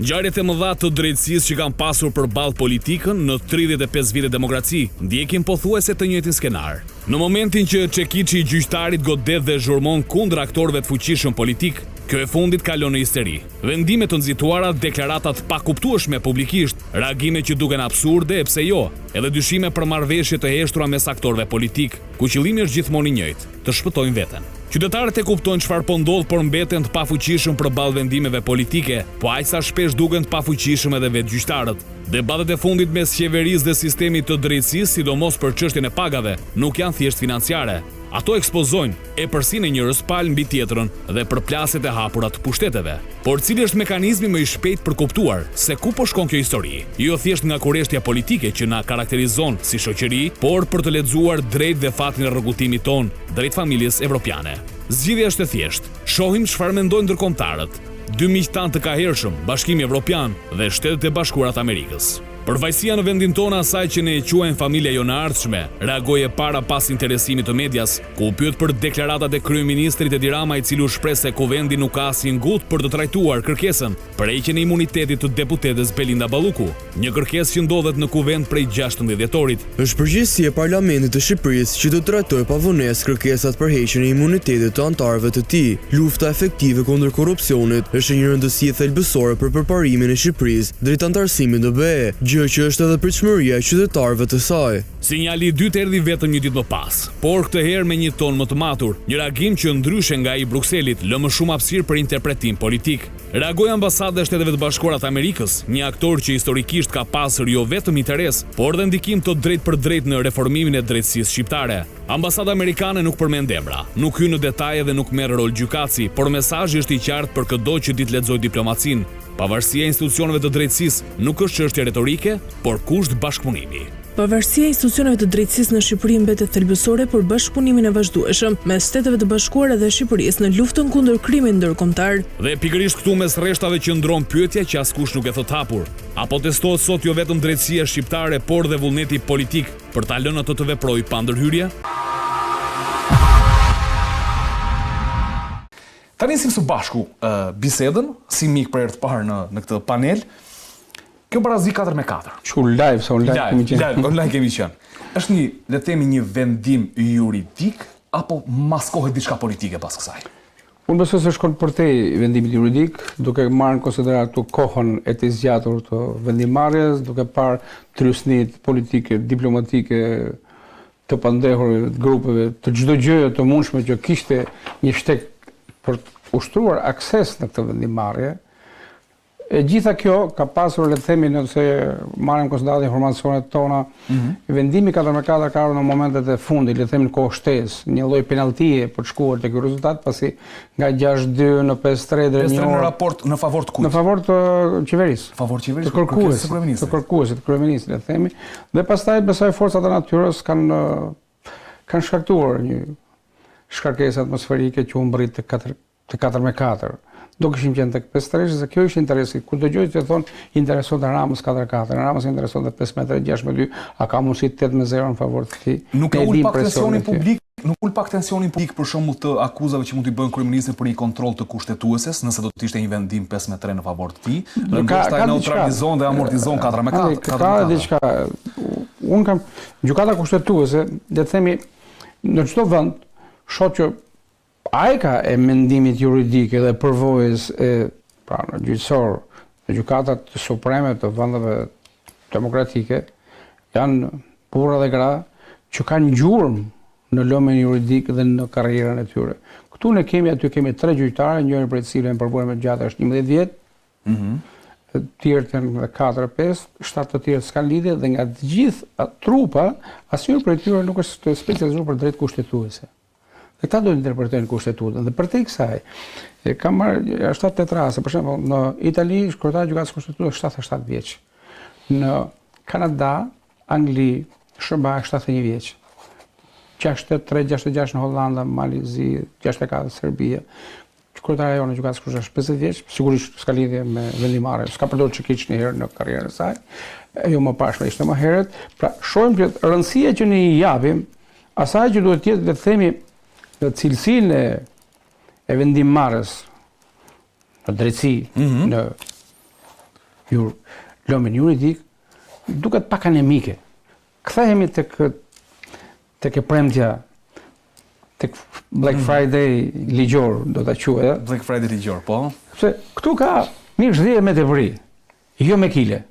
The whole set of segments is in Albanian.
Ngjarjet e mëdha të drejtësisë që kanë pasur përballë politikën në 35 vite demokraci ndjekin pothuajse të njëjtin skenar. Në momentin që Çekiçi i gjyqtarit godet dhe zhurmon kundër aktorëve të fuqishëm politik, kjo e fundit kalon në histeri. Vendime të nxituara, deklarata të pakuptueshme publikisht, reagime që duken absurde e pse jo, edhe dyshime për marrëveshje të heshtura mes aktorëve politik, ku qëllimi është gjithmonë i njëjtë, të shpëtojnë veten. Qytetarët e kuptojnë çfarë po ndodh, por mbeten të pafuqishëm përballë vendimeve politike, po aq sa shpesh duken të pafuqishëm edhe vetë gjyqtarët. Debatet e fundit mes qeverisë dhe sistemit të drejtësisë, sidomos për çështjen e pagave, nuk janë thjesht financiare. Ato ekspozojnë e përsinë njërës palë mbi tjetrën dhe përplasjet e hapura të pushteteve. Por cili është mekanizmi më i shpejt për kuptuar se ku po shkon kjo histori? Jo thjesht nga kurreshtja politike që na karakterizon si shoqëri, por për të lexuar drejt dhe fatin e rrugëtimit ton drejt familjes evropiane. Zgjidhja është e thjeshtë. Shohim çfarë mendojnë ndërkombëtarët, dy miqtan të kahershëm, Bashkimi Evropian dhe Shtetet e Bashkuara të Amerikës. Përvajësia në vendin tonë asaj që ne e quajmë familja jonë ardhshme, reagoi e para pas interesimit të medias, ku u pyet për deklaratat e kryeministrit Edi Rama, i cili u shpreh se kuvendi nuk ka asnjë ngutë për të trajtuar kërkesën për heqjen e imunitetit të deputetes Belinda Balluku, një kërkesë që ndodhet në kuvend prej 16 dhjetorit. Është përgjegjësia e Parlamentit të Shqipërisë që do të trajtojë pavonesë kërkesat për heqjen e imunitetit të anëtarëve të tij. Lufta efektive kundër korrupsionit është një rëndësi thelbësore për përparimin e Shqipërisë drejt anëtarësimit në BE. Gjë që është edhe pritshmëria e qytetarëve të saj. Sinjali i dytë erdhi vetëm një ditë më pas, por këtë herë me një ton më të matur, një reagim që ndryshe nga i Brukselit lë më shumë hapësirë për interpretim politik. Reagoi ambasada e Shteteve të Bashkuara të Amerikës, një aktor që historikisht ka pasur jo vetëm interes, por dhe ndikim të drejt për drejt në reformimin e drejtësisë shqiptare. Ambasada amerikane nuk përmend emra, nuk hyn në detaje dhe nuk merr rol gjykatësi, por mesazhi është i qartë për çdo që ditë lexoj diplomacinë. Pavarësia e institucioneve të drejtësisë nuk është çështje retorike, por kusht bashkëpunimi. Pavarësia e institucioneve të drejtësisë në Shqipëri mbetet thelbësore për bashkëpunimin e vazhdueshëm mes Shteteve të Bashkuara dhe Shqipërisë në luftën kundër krimit ndërkombëtar. Dhe pikërisht këtu mes rreshtave qëndron pyetja që askush nuk e thot hapur. Apo testohet sot jo vetëm drejtësia shqiptare, por dhe vullneti politik për ta lënë ato të veprojë pa ndërhyrje? Ta nisim së bashku bisedën, si mik për herë të parë në këtë panel. Kjo barazi 4-4. Që live, sa online kemi qenë. Live, online kemi qenë. Është një, le të themi, një vendim juridik, apo maskohet diçka politike pas kësaj? Unë besoj se shkon përtej vendimit juridik, duke marrë në konsiderat të kohën e të zgjatur të vendimarrjes, duke parë trysnit politike, diplomatike, të pandehur grupeve, të çdo gjëje të mundshme që kishte një shtek për të ushtruar akses në këtë vendimarrje. E gjitha kjo ka pasur, le të themi, nëse marrim konsiderat informacionet tona, vendimi 4-4 ka ardhur në momentet e fundit, le të themi në kohë shtesë, një lloj penaltie për të shkuar te ky rezultat, pasi nga 6-2 në 5-3 deri në një raport në favor të kujt? Në favor të qeverisë. Favor të qeverisë. Të kërkuesit, kryeministit, le të themi, dhe pastaj besoj forcat e natyrës kanë shkaktuar një shkarkesë atmosferike që u mbrit te 4-4. Do kishim qenë tek 5-3, se kjo ishte interesi. Kur dëgjoj që thonë intereson të Ramës 4-4, Ramës intereson të 5-6-2, a ka mundësi 8-0 në favor të tij. Nuk e ul pak tensionin publik, për shembull të akuzave që mund t'i bëjnë kryeministit për një kontroll të kushtetueses, nëse do të ishte një vendim 5-3 në favor të tij, ndoshta neutralizon dhe amortizon 4-4. Ka diçka. Un kam gjykata kushtetuese, le të themi, në çdo vend shoh që ai ka e mendimit juridike dhe përvojës e gjyqësor, në gjykatat supreme të vendeve demokratike, janë burra dhe gra që kanë gjurmë në lëmen juridik dhe në karrierën e tyre. Këtu ne kemi 3 gjyqtarë, njëri prej cilëve përbuar me gjatë është 11 vjet, të tjerët janë 4-5, 7 të tjerë s'kan lidhje, dhe nga të gjithë trupa, asnjëri prej tyre nuk është specializuar për drejt kushtetuese. Dhe këta do të interpretojnë kushtetutën. Dhe përtej kësaj, kam marrë 7-8 raste, për shembull, në Itali kryetari i gjykatës kushtetuese 77 vjeç. Në Kanada, Angli, SBA 71 vjeç. 63-66 në Hollanda, Malizi, 64 Serbia. Kryetari jonë e gjykatës kushtetuese 50 vjeç, sigurisht s'ka lidhje me vendimarrje, s'ka përdorur çikiç një herë në karrierën e saj. Jo më pashme, ishte më herët. Pra, shohim që rëndësia që ne i japim asaj që duhet të jetë, le të themi, në cilësinë e vendimmarrjes në drejtësi, në lëmin juridik, duket pak anemike. Kthehemi tek e premtja, tek Black Friday ligjor, do ta quaj, Black Friday ligjor, po. Sepse këtu ka mirë dhije me tepëri, jo me kile.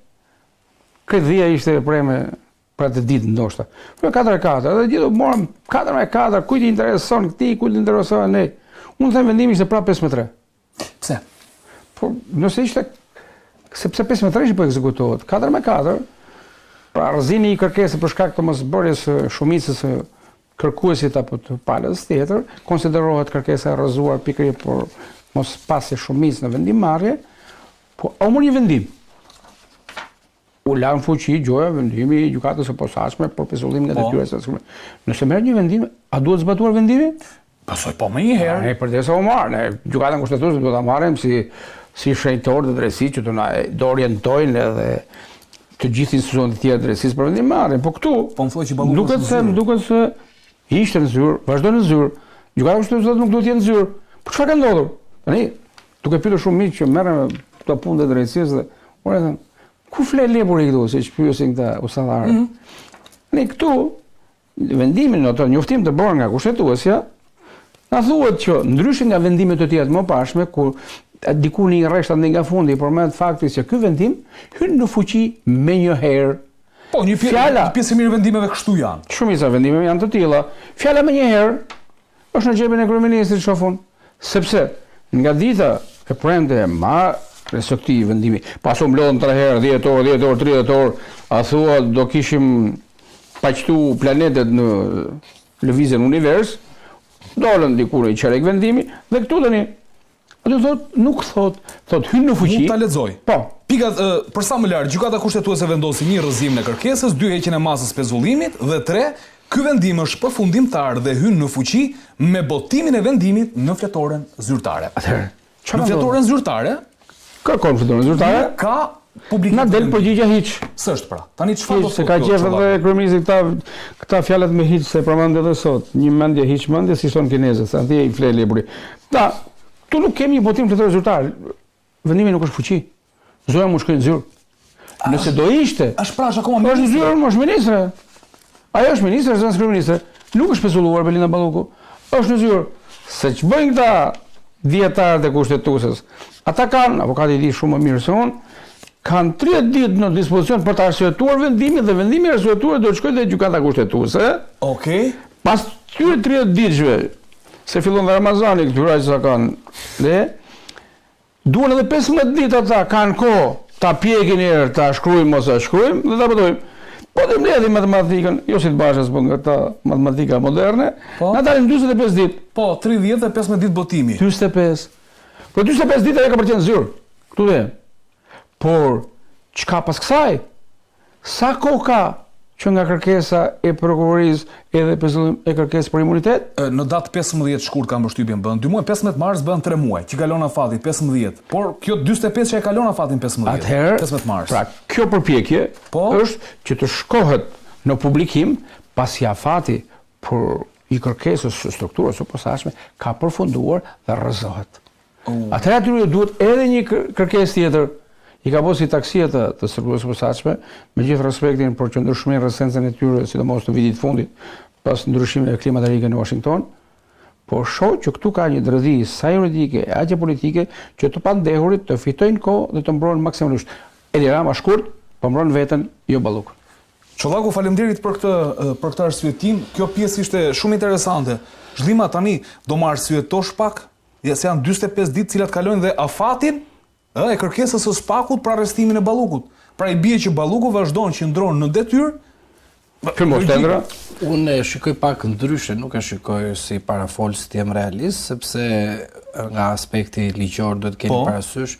Këtë dhija ishte preme për atë ditë ndoshta. Për 4-4, dhe gjithë morëm 4-4, kujt i intereson këtij, kujt i intereson ne. Unë them vendimi ishte prapë 5-3. Pse? Po nëse ishte sepse 5-3 po ekzekutohet. 4-4, pra rrëzimi i kërkesës për shkak të mosbërjes së shumicës së kërkuesit apo të palës tjetër, konsiderohet kërkesa e rrëzuar pikërisht por mos pasje shumicë në vendimmarrje, po o mori vendim. U lanë fuqi gjoja vendimi i gjykatës së posaçme për pezullimin e detyrës. Nëse merr një vendim, a duhet zbatuar vendimi? Pasoj po më një herë. Ne përdesë u marr, ne gjykatën kushtetuese do ta marrim si shenjtor të drejtësisë që do orientojnë edhe të gjithë institucionet e tjera të drejtësisë për vendimmarrjen. Po këtu, po më thuaj që balloku duket se ishte në zyrë, vazhdon në zyrë. Gjykata kushtetuese nuk duhet të jetë në zyrë. Po çfarë ka ndodhur? Tani, duke pyetur shumë miq që merren me këto punë të drejtësisë dhe ora thënë, ku fle lepuri këtu, siç pyesin këta usallarë. Ne këtu vendimin ato njoftim të bërë nga kushtetuesja na thuhet që ndryshe nga vendimet të tjera të mëparshme ku diku një rreshtat nga fundi përmend fakti se ky vendim hyn në fuqi me një herë. Po, një pjesë e mirë vendimeve kështu janë. Shumica vendimeve janë të tilla. Fjala më një herë është në xhepin e kryeministrit shofun, sepse nga dita e premte ma respektiv vendimi, pas u mblodhën 3 herë, 10 orë, 30 orë, a thua do kishim paqtu planetet në lëvizjen univers, dolën diku në çerek vendimi dhe këtu tani atë nuk thot hyn në fuqi. Mund ta lexoj. Po. Pikat për sa më lart, gjykata kushtetuese vendosi 1 rrëzimin e kërkesës, 2 heqjen e masës pezullimit dhe 3 ky vendim është përfundimtar dhe hyn në fuqi me botimin e vendimit në fletoren zyrtare. Atëherë, në fletoren zyrtare ka fletoren zyrtare? Ka publikim. Na del përgjigja hiç. S'është pra. Tani çfarë do të thotë? Se ka qenë edhe kryeministri këta fjalët me hiç se përmend edhe sot. Një mendje hiç mendje si thon kinezët, sa ti i fle libri. Da, tu nuk kemi një botim fletoren zyrtar. Vendimi nuk është fuqi. Zoja më shkojnë në zyrë. Nëse do ishte. Është pra akoma ministre. Është zyrë, është ministre. Ajo është ministre, është kryeministre. Nuk është pezulluar Belinda Balluku. Është në zyrë. Se ç'bëjnë këta dietarët e kushtetuesës. Ata kanë, avokati i di shumë më mirë se unë, kanë 30 ditë në dispozicion për të arsyetuar vendimin dhe vendimi i arsyetuar do të shkojë te gjykata kushtetuese. Okej. Pas këtyre 30 ditëve, se fillon nga Ramazani këtyre që kanë, dhe duan edhe 15 ditë ata kanë kohë ta pjekin herë, ta shkruajmë ose ta shkruajmë dhe ta votojmë. Po të mbledhim matematikën, jo si të bashkës, po nga ta matematika moderne, na dalin 45 ditë. Po, 30 dhe 15 ditë botimi. 45. Po 45 ditë ajo ka përcjell zyrë. Këtu dhe. Por çka pas kësaj? Sa kohë ka që nga kërkesa e prokurorisë edhe pezullim e kërkesës për imunitet? Në datë 15 shkurt ka mbështypjen bën 2 muaj, 15 mars bën 3 muaj, që kalon afati 15. Por kjo 45 që e kalon afatin 15. Atëherë, 15 mars. Pra kjo përpjekje është që të shkohet në publikim pasi afati për i kërkesës së strukturës së posaçme ka përfunduar dhe rrëzohet. Atëherë aty duhet edhe një kërkesë tjetër. I ka bërë si taksia të strukturës së posaçme, me gjithë respektin për qëndrueshmërinë e rresencën e tyre, sidomos të vitit fundit, pas ndryshimeve klimatike në Washington, por shoh që këtu ka një dredhi sa juridike, aq politike, që të pandehurit të fitojnë kohë dhe të mbrohen maksimalisht. Edi Rama shkurt, po mbron veten, jo Ballukun. Çollaku, faleminderit për këtë arsyetim. Kjo pjesë ishte shumë interesante. Zhdima tani do më arsyetosh pak, se janë 45 ditë cilat kalojnë dhe afatin e kërkesës së Spakut për arrestimin e Ballukut. Pra i bie që Balluku vazhdon që ndron në detyrë. Unë e shikoj pak ndryshe, nuk e shikoj si parafolës të jem realist, sepse nga aspekti ligjor duhet keni parasysh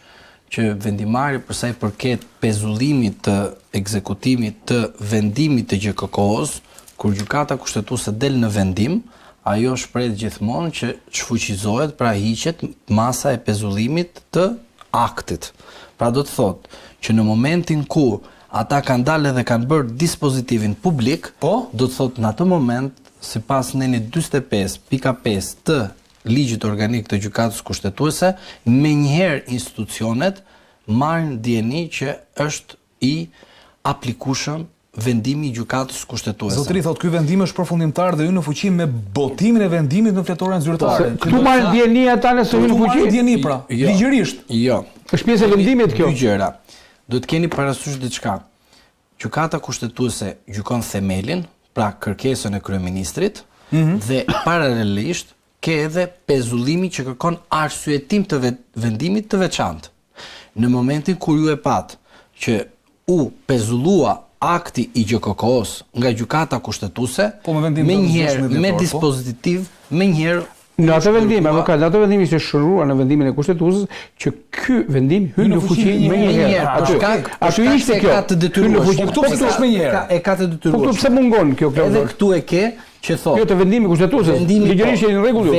që vendimari përsa i përket pezullimit të ekzekutimit të vendimit të GKK-s, kur gjykata kushtetuese del në vendim, ajo shprehet gjithmonë që çfuqizohet, pra hiqet masa e pezullimit të aktit. Pra do të thotë që në momentin ku ata kanë dalë dhe kanë bërë dispozitimin publik, do të thotë në atë moment, sipas neni 45.5 të ligjit organik të gjykatës kushtetuese, menjëherë institucionet marrin dieni që është i aplikueshëm vendimi i gjykatës kushtetuese. Zotëri thotë ky vendim është përfundimtar dhe hyn në fuqi me botimin e vendimit në fletoren zyrtare. Këtu marrin dieni ata nëse hyn në fuqi. Marrin dieni pra, ligjërisht. Jo. Është pjesë e vendimit kjo. Dy gjëra. Do të keni parasysh diçka. Gjykata kushtetuese gjykon themelin, pra kërkesën e kryeministrit, dhe paralelisht ke edhe pezullimi që kërkon arsyetim të vendimit të veçantë. Në momentin kur ju e pat që u pezullua akti i GJKK-s nga gjykata kushtetuese, me njëherë me dispozitiv, me njëherë në atë vendim, avokat, në atë vendim ishte shëruar në vendimin e kushtetuesës që ky vendim hyn në fuqi me njëherë. Aty ishte kjo. Ka të detyruar. Këtu pse është me njëherë? E ka të detyruar. Po pse mungon kjo kjo? Edhe këtu e ke që thotë. Jo të vendimi kushtetuesës. Ligjërisht është në rregull.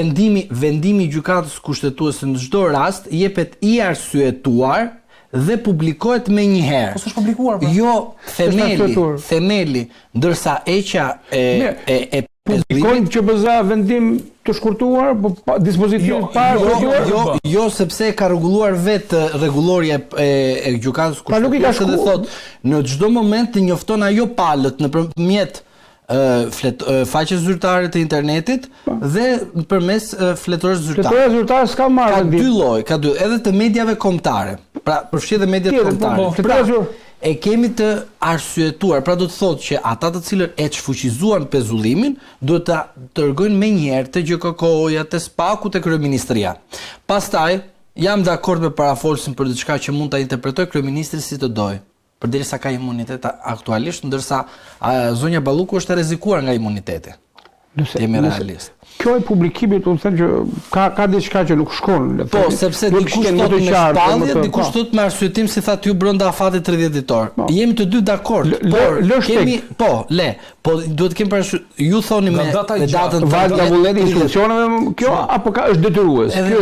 Vendimi i gjykatës kushtetuese në çdo rast jepet i arsyetuar dhe publikohet me njëherë. Po s'është publikuar pra? Jo, themeli, ndërsa eqja e publikojnë që bëza vendim të shkurtuar, po dispozitiv parë. Jo, sepse ka rregulluar vetë rregullorja e gjykatës kushtetuese dhe thotë në çdo moment të njofton ajo palët nëpërmjet faqes zyrtare të internetit dhe përmes fletores zyrtare. Fletores zyrtare s'ka marrë vendim. Ka dy lloj, edhe të mediave kombëtare. Pra përfshi dhe mediat kombëtare. E kemi të arsyetuar, pra do të thotë që ata të cilët e çfuqizuan pezullimin duhet ta dërgojnë menjëherë te GJKK-ja, te SPAK-u, te kryeministria. Pastaj jam dakord me parafolsin për diçka që mund ta interpretoj kryeministri si të dojë, përderisa ka imunitet aktualisht, ndërsa zonja Balluku është e rrezikuar nga imuniteti. Jemi realist. Kjo e publikimit, do të thënë që ka diçka që nuk shkon. Po, sepse dikush thot me shpallje, dikush thot me arsyetim si thatë ju brenda afatit 30 ditor. Jemi të dy dakord, por kemi, po duhet të kemi parasysh, ju thoni me datën valda vullneti instruksioneve, kjo apo është detyrues? Edhe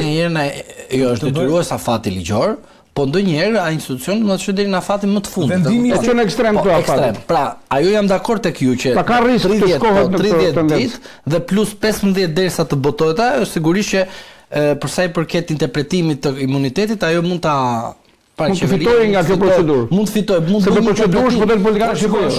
jo është detyrues afati ligjor. Po ndonjëherë ai institucion do të shkojë deri në afatin më të fundit. Vendimi është në ekstrem këtu afat. Pra, ajo jam dakord tek ju që ka rrezik të shkohet në 30 ditë dhe plus 15 derisa të botohet ajo, sigurisht që për sa i përket interpretimit të imunitetit, ajo mund ta mund të fitojë nga kjo procedurë. Mund të fitojë, mund të procedurë shpëton politikanë shqiptare.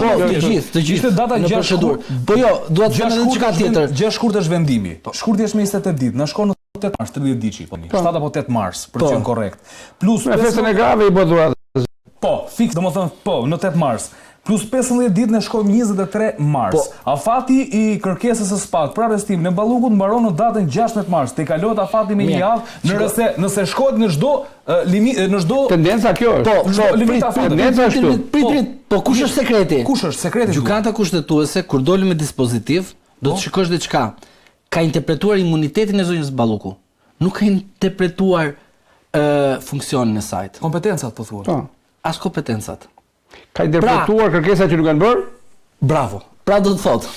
Të gjithë. Ishte data 6 shkurt. Po jo, dua të them edhe çka tjetër. 6 shkurt është vendimi. Shkurti është me 28 ditë. Na shkon 8 mars, 30 ditë, po 7 apo 8 mars, për të qenë korrekt. Plus festën e grave i bë dhurat. Po, fiks, domethënë po, në 8 mars. Plus 15 ditë ne shkojmë 23 mars. Afati i kërkesës së SPAK për arrestim në Ballukut mbaron në datën 16 mars. Te kalohet afati me një javë, nëse shkohet në çdo limit, në çdo tendenca kjo është. Po, limit afati. Tendenca është. Prit. Po kush është sekreti? Kush është sekreti? Gjykata kushtetuese kur doli me dispozitiv, do të shikosh diçka. Ka interpretuar imunitetin e zonjës Balluku. Nuk ka interpretuar funksionin e saj. Kompetencat po thuat. As kompetencat. Ka interpretuar kërkesa që nuk kanë bërë? Bravo. Pra do të thotë,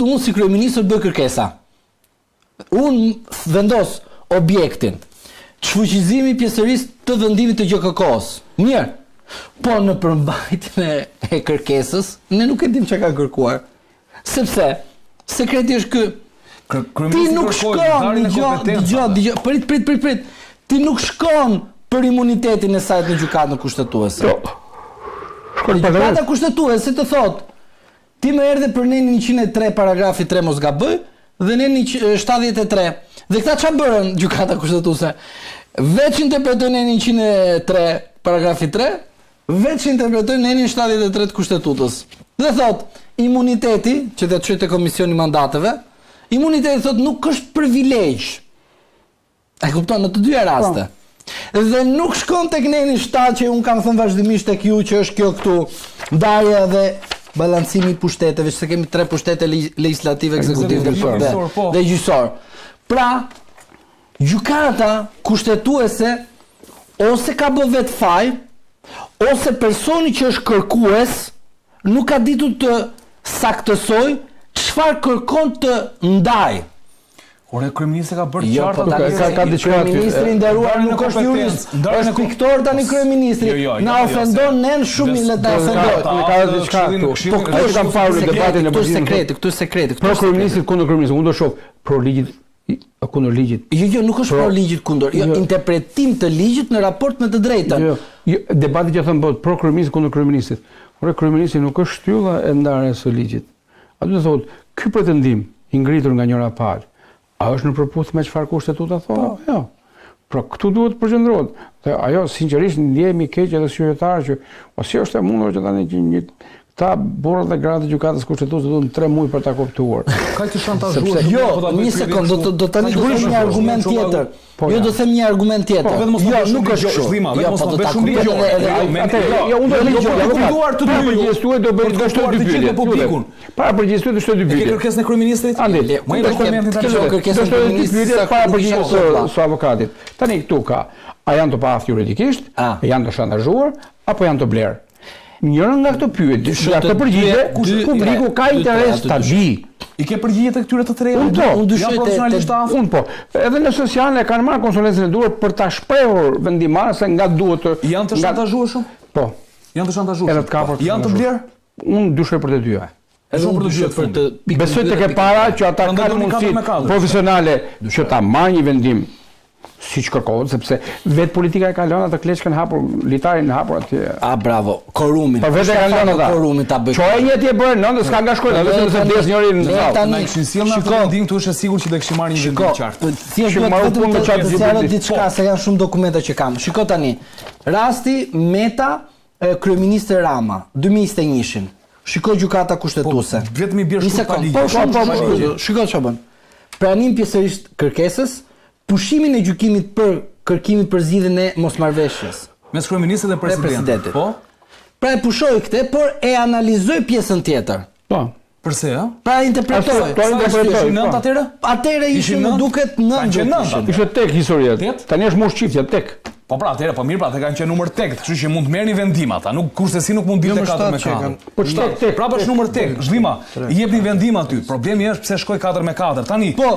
unë si kryeministër bëj kërkesa. Unë vendos objektin. Çfuqizimi pjesërisht të vendimit të GJKK-s. Mirë. Po në përmbajtjen e kërkesës, ne nuk e dim çka ka kërkuar. Sepse sekreti është ky. Ti nuk shkon, dëgjoj, prit. Ti nuk shkon për imunitetin e saj në gjykatën kushtetuese. Gjykata kushtetuese të thotë, ti më erdhe për nenin 103 paragrafi 3 mos gaboj dhe nenin 73. Dhe këta çfarë bërën gjykata kushtetuese? Veç interpretojnë nenin 103 paragrafi 3, veç interpretojnë nenin 73 të kushtetutës. Dhe thotë, imuniteti, që do të çojë te komisioni mandateve, imuniteti thotë nuk është privilegj. E kupton në të dyja raste. Dhe nuk shkon tek neni 7 që un kam thënë vazhdimisht tek ju që është kjo këtu ndarja dhe balancimi i pushteteve, se kemi 3 pushtete legislative, ekzekutive dhe gjyqësor. Pra, gjykata kushtetuese ose ka bë vet faj, ose personi që është kërkues nuk ka ditur të saktësoj çfarë kërkon të ndaj. Ore, kryeministri ka bërë qartë ka diçka. Kryeministri i nderuar nuk është jurist, është piktor tani kryeministri. Na ofendon nen shumë le ta ofendoj. Ka diçka këtu. Po këtu kam parë në debatin e Këtu sekreti. Pro kryeministrit kundër kryeministrit, unë do shoh pro ligjit kundër ligjit. Jo, nuk është pro ligjit kundër, interpretim të ligjit në raport me të drejtën. Debati që thënë bëhet pro kryeministit kundër kryeministit. Por kryeministi nuk është shtylla e ndarjes së ligjit. Aty thotë, ky pretendim i ngritur nga njëra palë, a është në përputhje me çfarë kushtetuta thonë? Jo. Pra këtu duhet të përqendrohet. Dhe ajo sinqerisht ndjehemi keq edhe si qytetar që si është e mundur që tani që ta burrat dhe gratë gjykatës kushtetuese duhen 3 muaj për ta kuptuar. Ka të shantazhuar. Jo, një sekond, do tani do them një argument tjetër. Jo, do them një argument tjetër. Jo, nuk është kështu. Jo, po do ta kuptoj. Jo, unë do të kuptuar të dy. Përgjigjestuar do bëj dështoj dy pyetje. Para përgjigjestuar dështoj dy pyetje. Ke kërkesën e kryeministrit? Ande, më jep komentin tani. Kërkesën e kryeministrit para përgjigjesës së avokatit. Tani këtu ka, a janë të paaftë juridikisht, janë të shantazhuar apo janë të blerë? Njërën nga këto pyetje, të përgjigje, publiku ka interes ta di. I ke përgjigjet e këtyre të treja? Unë dyshoj unë po. Edhe në sociale kanë marrë konsulencën e duhur për ta shprehur vendimarrës se nga duhet të janë të shantazhuar? Po. Janë të shantazhuar. Edhe të kapur. Janë të blerë? Unë dyshoj për të dyja. Edhe unë dyshoj për të besoj tek e para që ata kanë mundësi profesionale që ta marrë një vendim siç kërkohet, sepse vetë politika e ka lënë atë kleçkën hapur, litarin hapur atje. Bravo, korumin. Po vetë ka lënë ata. Korumin ta bëj. Çoj një atje bën, nëse s'ka nga shkojnë, vetëm se vdes njëri në sallë. Tani sjell na vendim këtu është e sigurt që do kishim marrë një vendim të qartë. Thjesht duhet vetëm të çfarë diçka se janë shumë dokumenta që kam. Shiko tani. Rasti Meta kryeministri Rama 2021-shin. Shiko gjykata kushtetuese. Vetëm i bie shumë pa ligj. Shiko çfarë bën. Pranim pjesërisht kërkesës, pushimin e gjykimit për kërkimin për zgjidhjen e mosmarrveshjes mes kryeministit dhe presidentit. Po. Pra e pushoi këtë, por e analizoi pjesën tjetër. Po. Përse, ha? Pra interpretoi. Ishin 9 atëre? Atëre ishin duket 9. Ishte tek historia. Tani është mosh çiftja tek. Po pra, atëre, po mirë, pra, ata kanë qenë numër tek, kështu që mund të merrni vendim ata, nuk kushtesi nuk mund dilte 4-4. Po çtek tek. Pra është numër tek, Zhlima, i jepni vendim aty. Problemi është pse shkoi 4-4. Tani, po,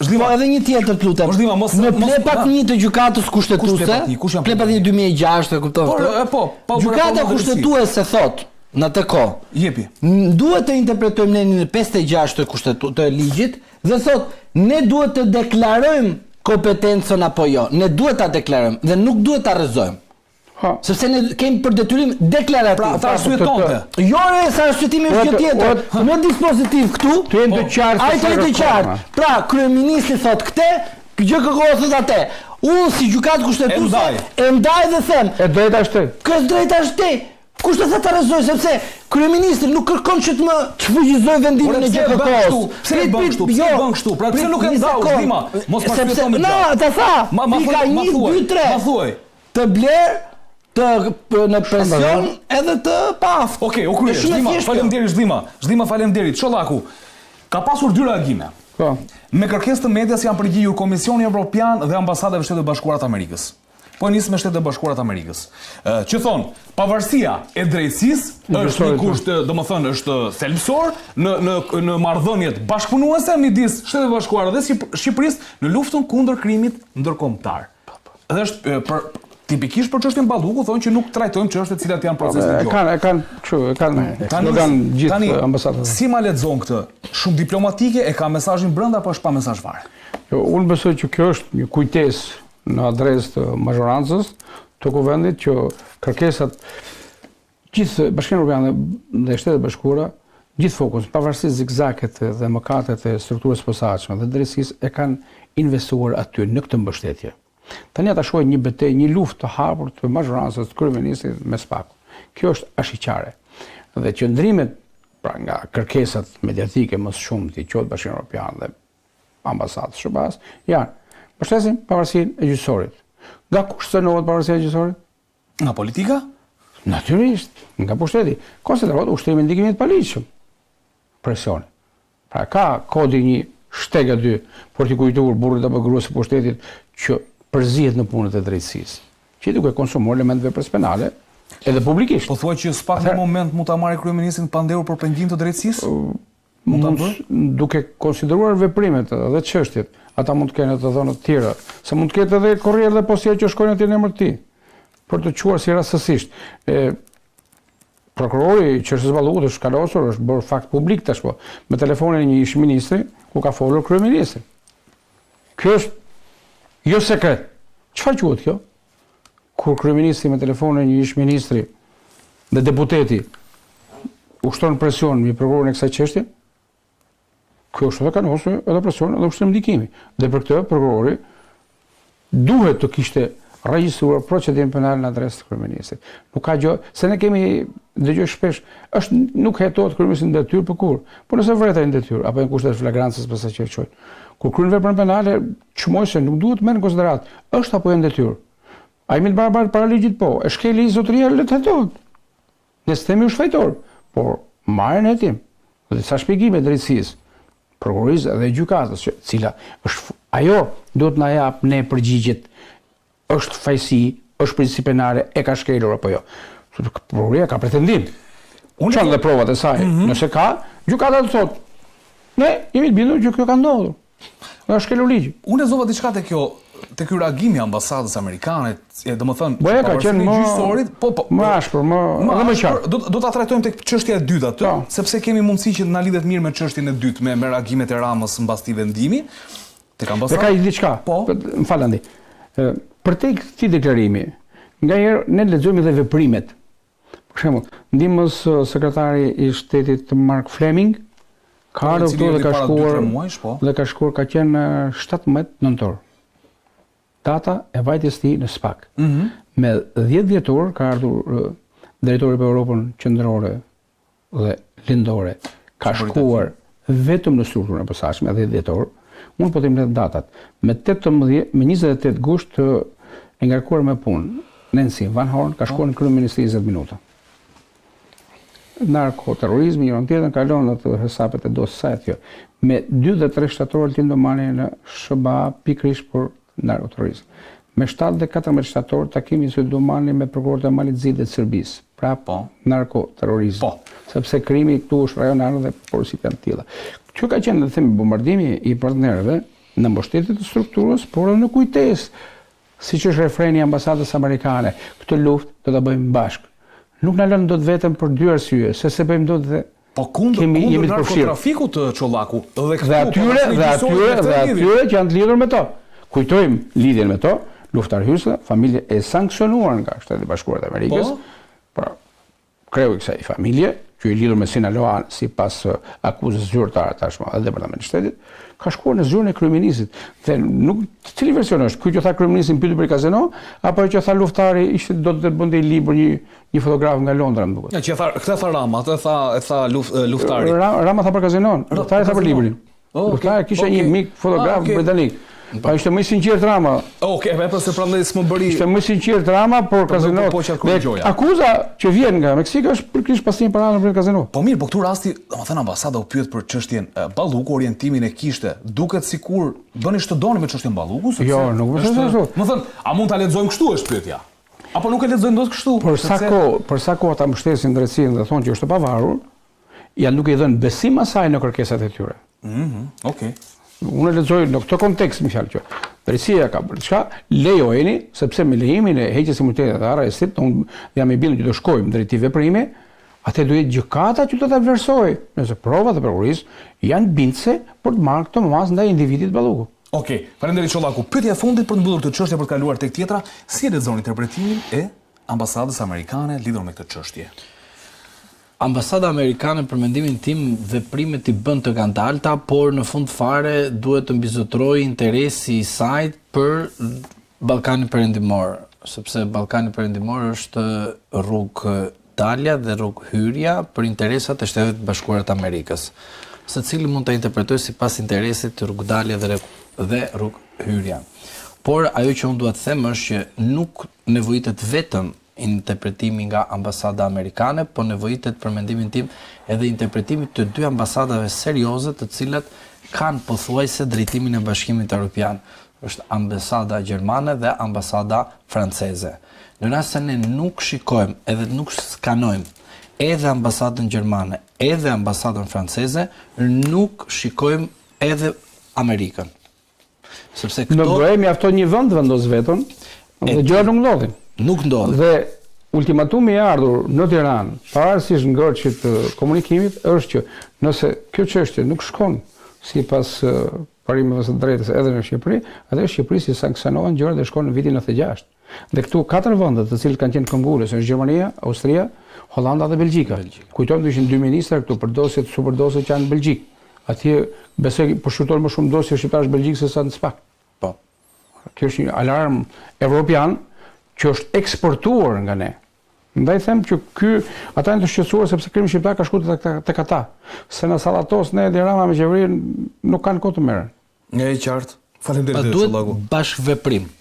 Zhlima, edhe një tjetër lutem. Zhlima, mos në plepat 1 të gjykatës kushtetuese. Plepat 1 2006, e kupton? Po, gjykata kushtetuese thotë në atë kohë. Jepi. Duhet të interpretojmë në 56 të ligjit dhe thotë ne duhet të deklarojmë kompetencën apo jo. Ne duhet ta deklarojmë dhe nuk duhet ta rrezojmë. Sepse ne kemi për detyrim deklarativ. Pra, ta arsyetonte. Jo, sa arsyetimi është gjë tjetër. Në dispozitiv këtu, të jenë të qartë. Ai të qartë. Pra, kryeministri thotë këtë, gjë kërkohet thotë atë. Unë si gjykatë kushtetuese e ndaj dhe them. E drejta është te. Kë drejta është te? Kush të ta rrezoj sepse kryeministri nuk kërkon që të më çfugizoj vendimin e GKK-s. Pse e bën kështu? Pse e bën kështu? Pra pse nuk e ndau Zhlima? Mos ma shpjegoj më. No, ta tha. Pika 1 2 3. Ma thuaj. Të bler në presion edhe të paf. Okej, u krye. Zhlima, faleminderit Zhlima. Zhlima, faleminderit. Çollaku. Ka pasur 2 reagime. Po. Me kërkesë të medias janë përgjigjur Komisioni Evropian dhe ambasadave Shtetit të Bashkuara të Amerikës. Po nis me Shtetet e Bashkuara të Amerikës. Që thon, pavarësia e drejtësisë është një kusht, domethënë është thelbësor në marrëdhëniet bashkëpunuese midis Shtetit të Bashkuara dhe Shqipërisë në luftën kundër krimit ndërkombëtar. Dhe është tipikisht për çështjen Balluku thonë që nuk trajtojmë çështjet të cilat janë procese të gjoja. Kanë slogan gjithë ambasadat. Si ma lexon këtë? Shumë diplomatike, e ka mesazhin brenda apo është pa mesazh fare? Unë besoj që kjo është një kujtesë në adresë të mazhorancës të kuvendit që kërkesat gjithë Bashkimin Evropian dhe Shtetet e Bashkuara, gjithë fokus, pavarësisht zigzaket dhe mëkatet e strukturës posaçme dhe drejtësisë e kanë investuar aty në këtë mbështetje. Tani ata shkojnë një betejë, një luftë të hapur të mazhorancës, të kryeministrit me SPAK. Kjo është ashiqare. Dhe qëndrimet pra nga kërkesat mediatike më së shumti, qoftë Bashkimi Evropian dhe ambasadës së bashkë, janë përshtasim pavarësinë e gjyqësorit. Nga kush cënohet pavarësia e gjyqësorit? Nga politika? Natyrisht, nga pushteti. Konsiderohet ushtrim i ndikimit të paligjshëm. Presioni. Pra ka kodi një shteg aty për t'i kujtuar burrit apo gruas së pushtetit që përzihet në punët e drejtësisë. Që duke konsumuar elemente veprës penale edhe publikisht. Po thuaj që s'pak në moment mund ta marrë kryeministrin pa ndehur për pengjim të drejtësisë? Duke konsideruar veprimet dhe çështjet, ata mund të kenë të dhëna të tjera, se mund të ketë edhe korrier dhe postia që shkojnë atje në emër të tij, për të quar si rastësisht. Prokurori Qershës Balluku është kalosur, është bërë fakt publik tashpo, me telefonin e një ish ministri ku ka folur kryeministri. Kjo është jo sekret. Çfarë quhet kjo? Kur kryeministri me telefonin një ish ministri dhe deputeti ushton presion mbi prokurorin e kësaj çështje, kjo është edhe kanosur edhe presion edhe ushtrim ndikimi. Dhe për këtë prokurori duhet të kishte regjistruar procedim penal në adresë të kryeministrit. Nuk ka gjë, se ne kemi dëgjoj shpesh, nuk hetohet kryeministri në detyrë për kur. Po nëse vërtet në detyrë apo në kushtet flagrancës pse që çojnë. Kur kryen veprën penale, çmoj se nuk duhet merr në konsiderat, është apo jo në detyrë. Ai më barabar para ligjit po, e shkeli zotëria le të hetohet. Ne themi është fajtor, por marrën hetim. Dhe sa shpjegime drejtësisë, prokurorisë dhe gjykatës, cila është ajo duhet na jap ne përgjigjet. Është fajsi, është përgjegjësi penale, e ka shkelur apo jo. Prokuroria ka pretendim. Çan dhe provat e saj. Nëse ka, gjykata do thotë, ne jemi të bindur që kjo ka ndodhur. Nga shkelur ligj. Unë e zova diçka te ky reagimi i ambasadës amerikane, domethënë, po ka qenë më gjyqësorit, më ashpër, më qartë. Do ta trajtojmë tek çështja e dytë aty, sepse kemi mundësi që na lidhet mirë me çështjen e dytë me reagimet e Ramës mbas këtij vendimi tek ambasadë. Dhe ka diçka. Më fal Andi. Për te këtij deklarimi, ngaherë ne lexojmë edhe veprimet. Për shembull, ndihmës sekretari i shtetit Mark Fleming ka ardhur këtu dhe ka shkuar, ka qenë 17 nëntor. Data e vajtjes tij në SPAK. Me 10 dhjetor ka ardhur drejtori për Europën qendrore dhe lindore. Ka shkuar vetëm në strukturën e posaçme 10 dhjetor. Unë po të mbledh datat. Me 28 gusht e ngarkuar me punë. Nancy Van Horn ka shkuar në kryeministri 20 minuta. Narkoterrorizmi, njëron tjetër kalon ato hesapet e dosë saj kjo. Me 2 dhe 3 shtatorë tim do marrin në SBA pikërisht për narkoterrorizëm. Me 7 dhe 14 shtatorë takimi që do marrin me prokurorët e Malit Zid dhe të Serbisë. Pra narkoterrorizëm. Sepse krimi këtu është rajonar dhe porosit janë të tilla. Kjo ka qenë, themi, bombardimi i partnerëve në mbështetje të strukturës, por edhe në kujtesë, siç është refreni i ambasadës amerikane, këtë luftë do ta bëjmë bashkë. Nuk na lënë dot vetëm për 2 arsye, se bëjmë dot dhe po kundër narkotrafikut të Çollaku dhe atyre që janë të lidhur me to. Kujtojmë lidhjen me to, luftar hyrëse, familje e sankcionuar nga Shteti i Bashkuar të Amerikës. Pra, kreu i kësaj familje, që i lidhur me Sinaloa sipas akuzës zyrtare tashmë edhe Departamenti i Shtetit, ka shkuar në zyrën e kryeministit. Dhe nuk cili version është? Ky që tha kryeministi pyetur për kazino, apo që tha luftari ishte do të bënte libër një fotograf nga Londra, më duket. Ja, që tha, këtë tha Rama, atë tha luftari. Rama tha për kazinon, luftari tha për librin. Luftari kishte një mik fotograf britanik. Pa ishte më i sinqert Rama. Okej, vetëm se prandaj s'më bëri. Ishte më i sinqert Rama por kazino. Akuza që vjen nga Meksika është për kish pasnjë para në kazino. Po mirë, po këtu rasti, domethënë ambasada u pyet për çështjen Balluku, orientimin e kishte. Duket sikur bëni ç'të doni me çështjen Balluku, sepse jo, nuk është ashtu. Domethënë, a mund ta lexojmë kështu është pyetja? Apo nuk e lexojmë dot kështu? Për sa kohë ata mbështesin drejtsinë dhe thonë që është e pavarur, janë duke i dhënë besim asaj në kërkesat e tyre. Okej. Unë lexoj në këtë kontekst më fjalë që drejtësia ka bërë çka, lejojeni sepse me lejimin e heqjes imunitetit dhe arrestit, unë jam i bindur që do shkojmë drejt këtij veprimi, atë duhet gjykata që do ta vlerësojë, nëse provat e prokurorisë janë bindse për të marrë këtë mas ndaj individit Balluku. Okej, faleminderit Çollaku. Pyetja e fundit për të mbyllur këtë çështje për të kaluar tek tjetra, si e lexoni interpretimin e ambasadës amerikane lidhur me këtë çështje? Ambasada amerikane për mendimin tim veprimet i bën të kandalta, por në fund fare duhet të mbizotrojë interesi i saj për Ballkanin Perëndimor, sepse Ballkani Perëndimor është rrugë dalja dhe rrugë hyrja për interesat e Shtetit Bashkuar të Amerikës. Secili mund ta interpretojë sipas interesit të rrugë dalja dhe rrugë hyrja. Por ajo që unë dua të them është që nuk nevojitet vetëm interpretimi nga ambasada amerikane, po nevojitet për mendimin tim edhe interpretimi të 2 ambasadave serioze të cilat kanë pothuajse drejtimin e Bashkimit Evropian. Është ambasada gjermane dhe ambasada franceze. Në rast se ne nuk shikojmë edhe nuk skanojmë edhe ambasadën gjermane, edhe ambasadën franceze, nuk shikojmë edhe Amerikën. Sepse këto në BE mjafton një vend vendos veton, dhe gjëra nuk ndodhin. Nuk ndodh. Dhe ultimatumi i ardhur në Tiranë, pavarësisht ngërçit të komunikimit, është që nëse kjo çështje nuk shkon sipas parimeve së drejtës edhe në Shqipëri, atëherë Shqipërisë i sanksionohen gjërat dhe shkon në vitin 96. Dhe këtu 4 vende të cilët kanë qenë këmbgulës është Gjermania, Austria, Holanda dhe Belgjika. Kujtojmë të ishin 2 ministra këtu për dosjet, super dosjet që janë në Belgjik. Atje besoj përshkruar më shumë dosje shqiptarësh Belgjik se sa në SPAK. Po. Kjo është një alarm evropian që është eksportuar nga ne. Ndaj them që ata janë të shqetësuar sepse krimi shqiptar ka shkuar tek ata. Se në sallatos ne Edi Rama me qeverinë nuk kanë kohë të merren. Nga e qartë. Faleminderit Çollaku. Bashkëveprim.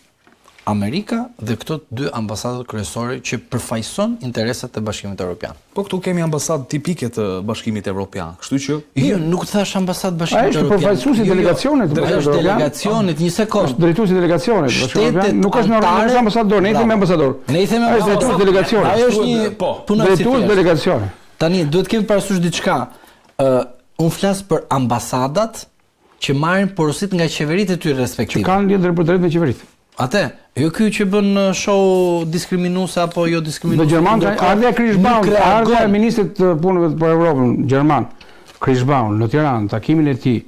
Amerika dhe këto 2 ambasadat kryesore që përfaqëson interesat e Bashkimit Evropian. Po këtu kemi ambasadë tipike të Bashkimit Evropian. Kështu që jo, nuk thash ambasadë Bashkimit Evropian. Ai është përfaqësuesi i delegacionit të Bashkimit Evropian. Delegacionit, një sekond. Është drejtuesi i delegacionit të Bashkimit Evropian. Nuk është normalisht ambasador, ne i themi ambasador. Ne i themi ambasador. Ai është drejtuesi i delegacionit. Ai është një punonjës. Drejtuesi i delegacionit. Tani duhet kemi parasysh diçka. Un flas për ambasadat që marrin porositë nga qeveritë e tyre respektive. Që kanë lidhje për drejt me qeveritë. Atë, jo ky që bën show diskriminuese apo jo diskriminuese. Në Gjerman ardha Chris Baun, ardha e ministrit të punëve për Evropën Gjerman, Chris Baun në Tiranë, takimin e tij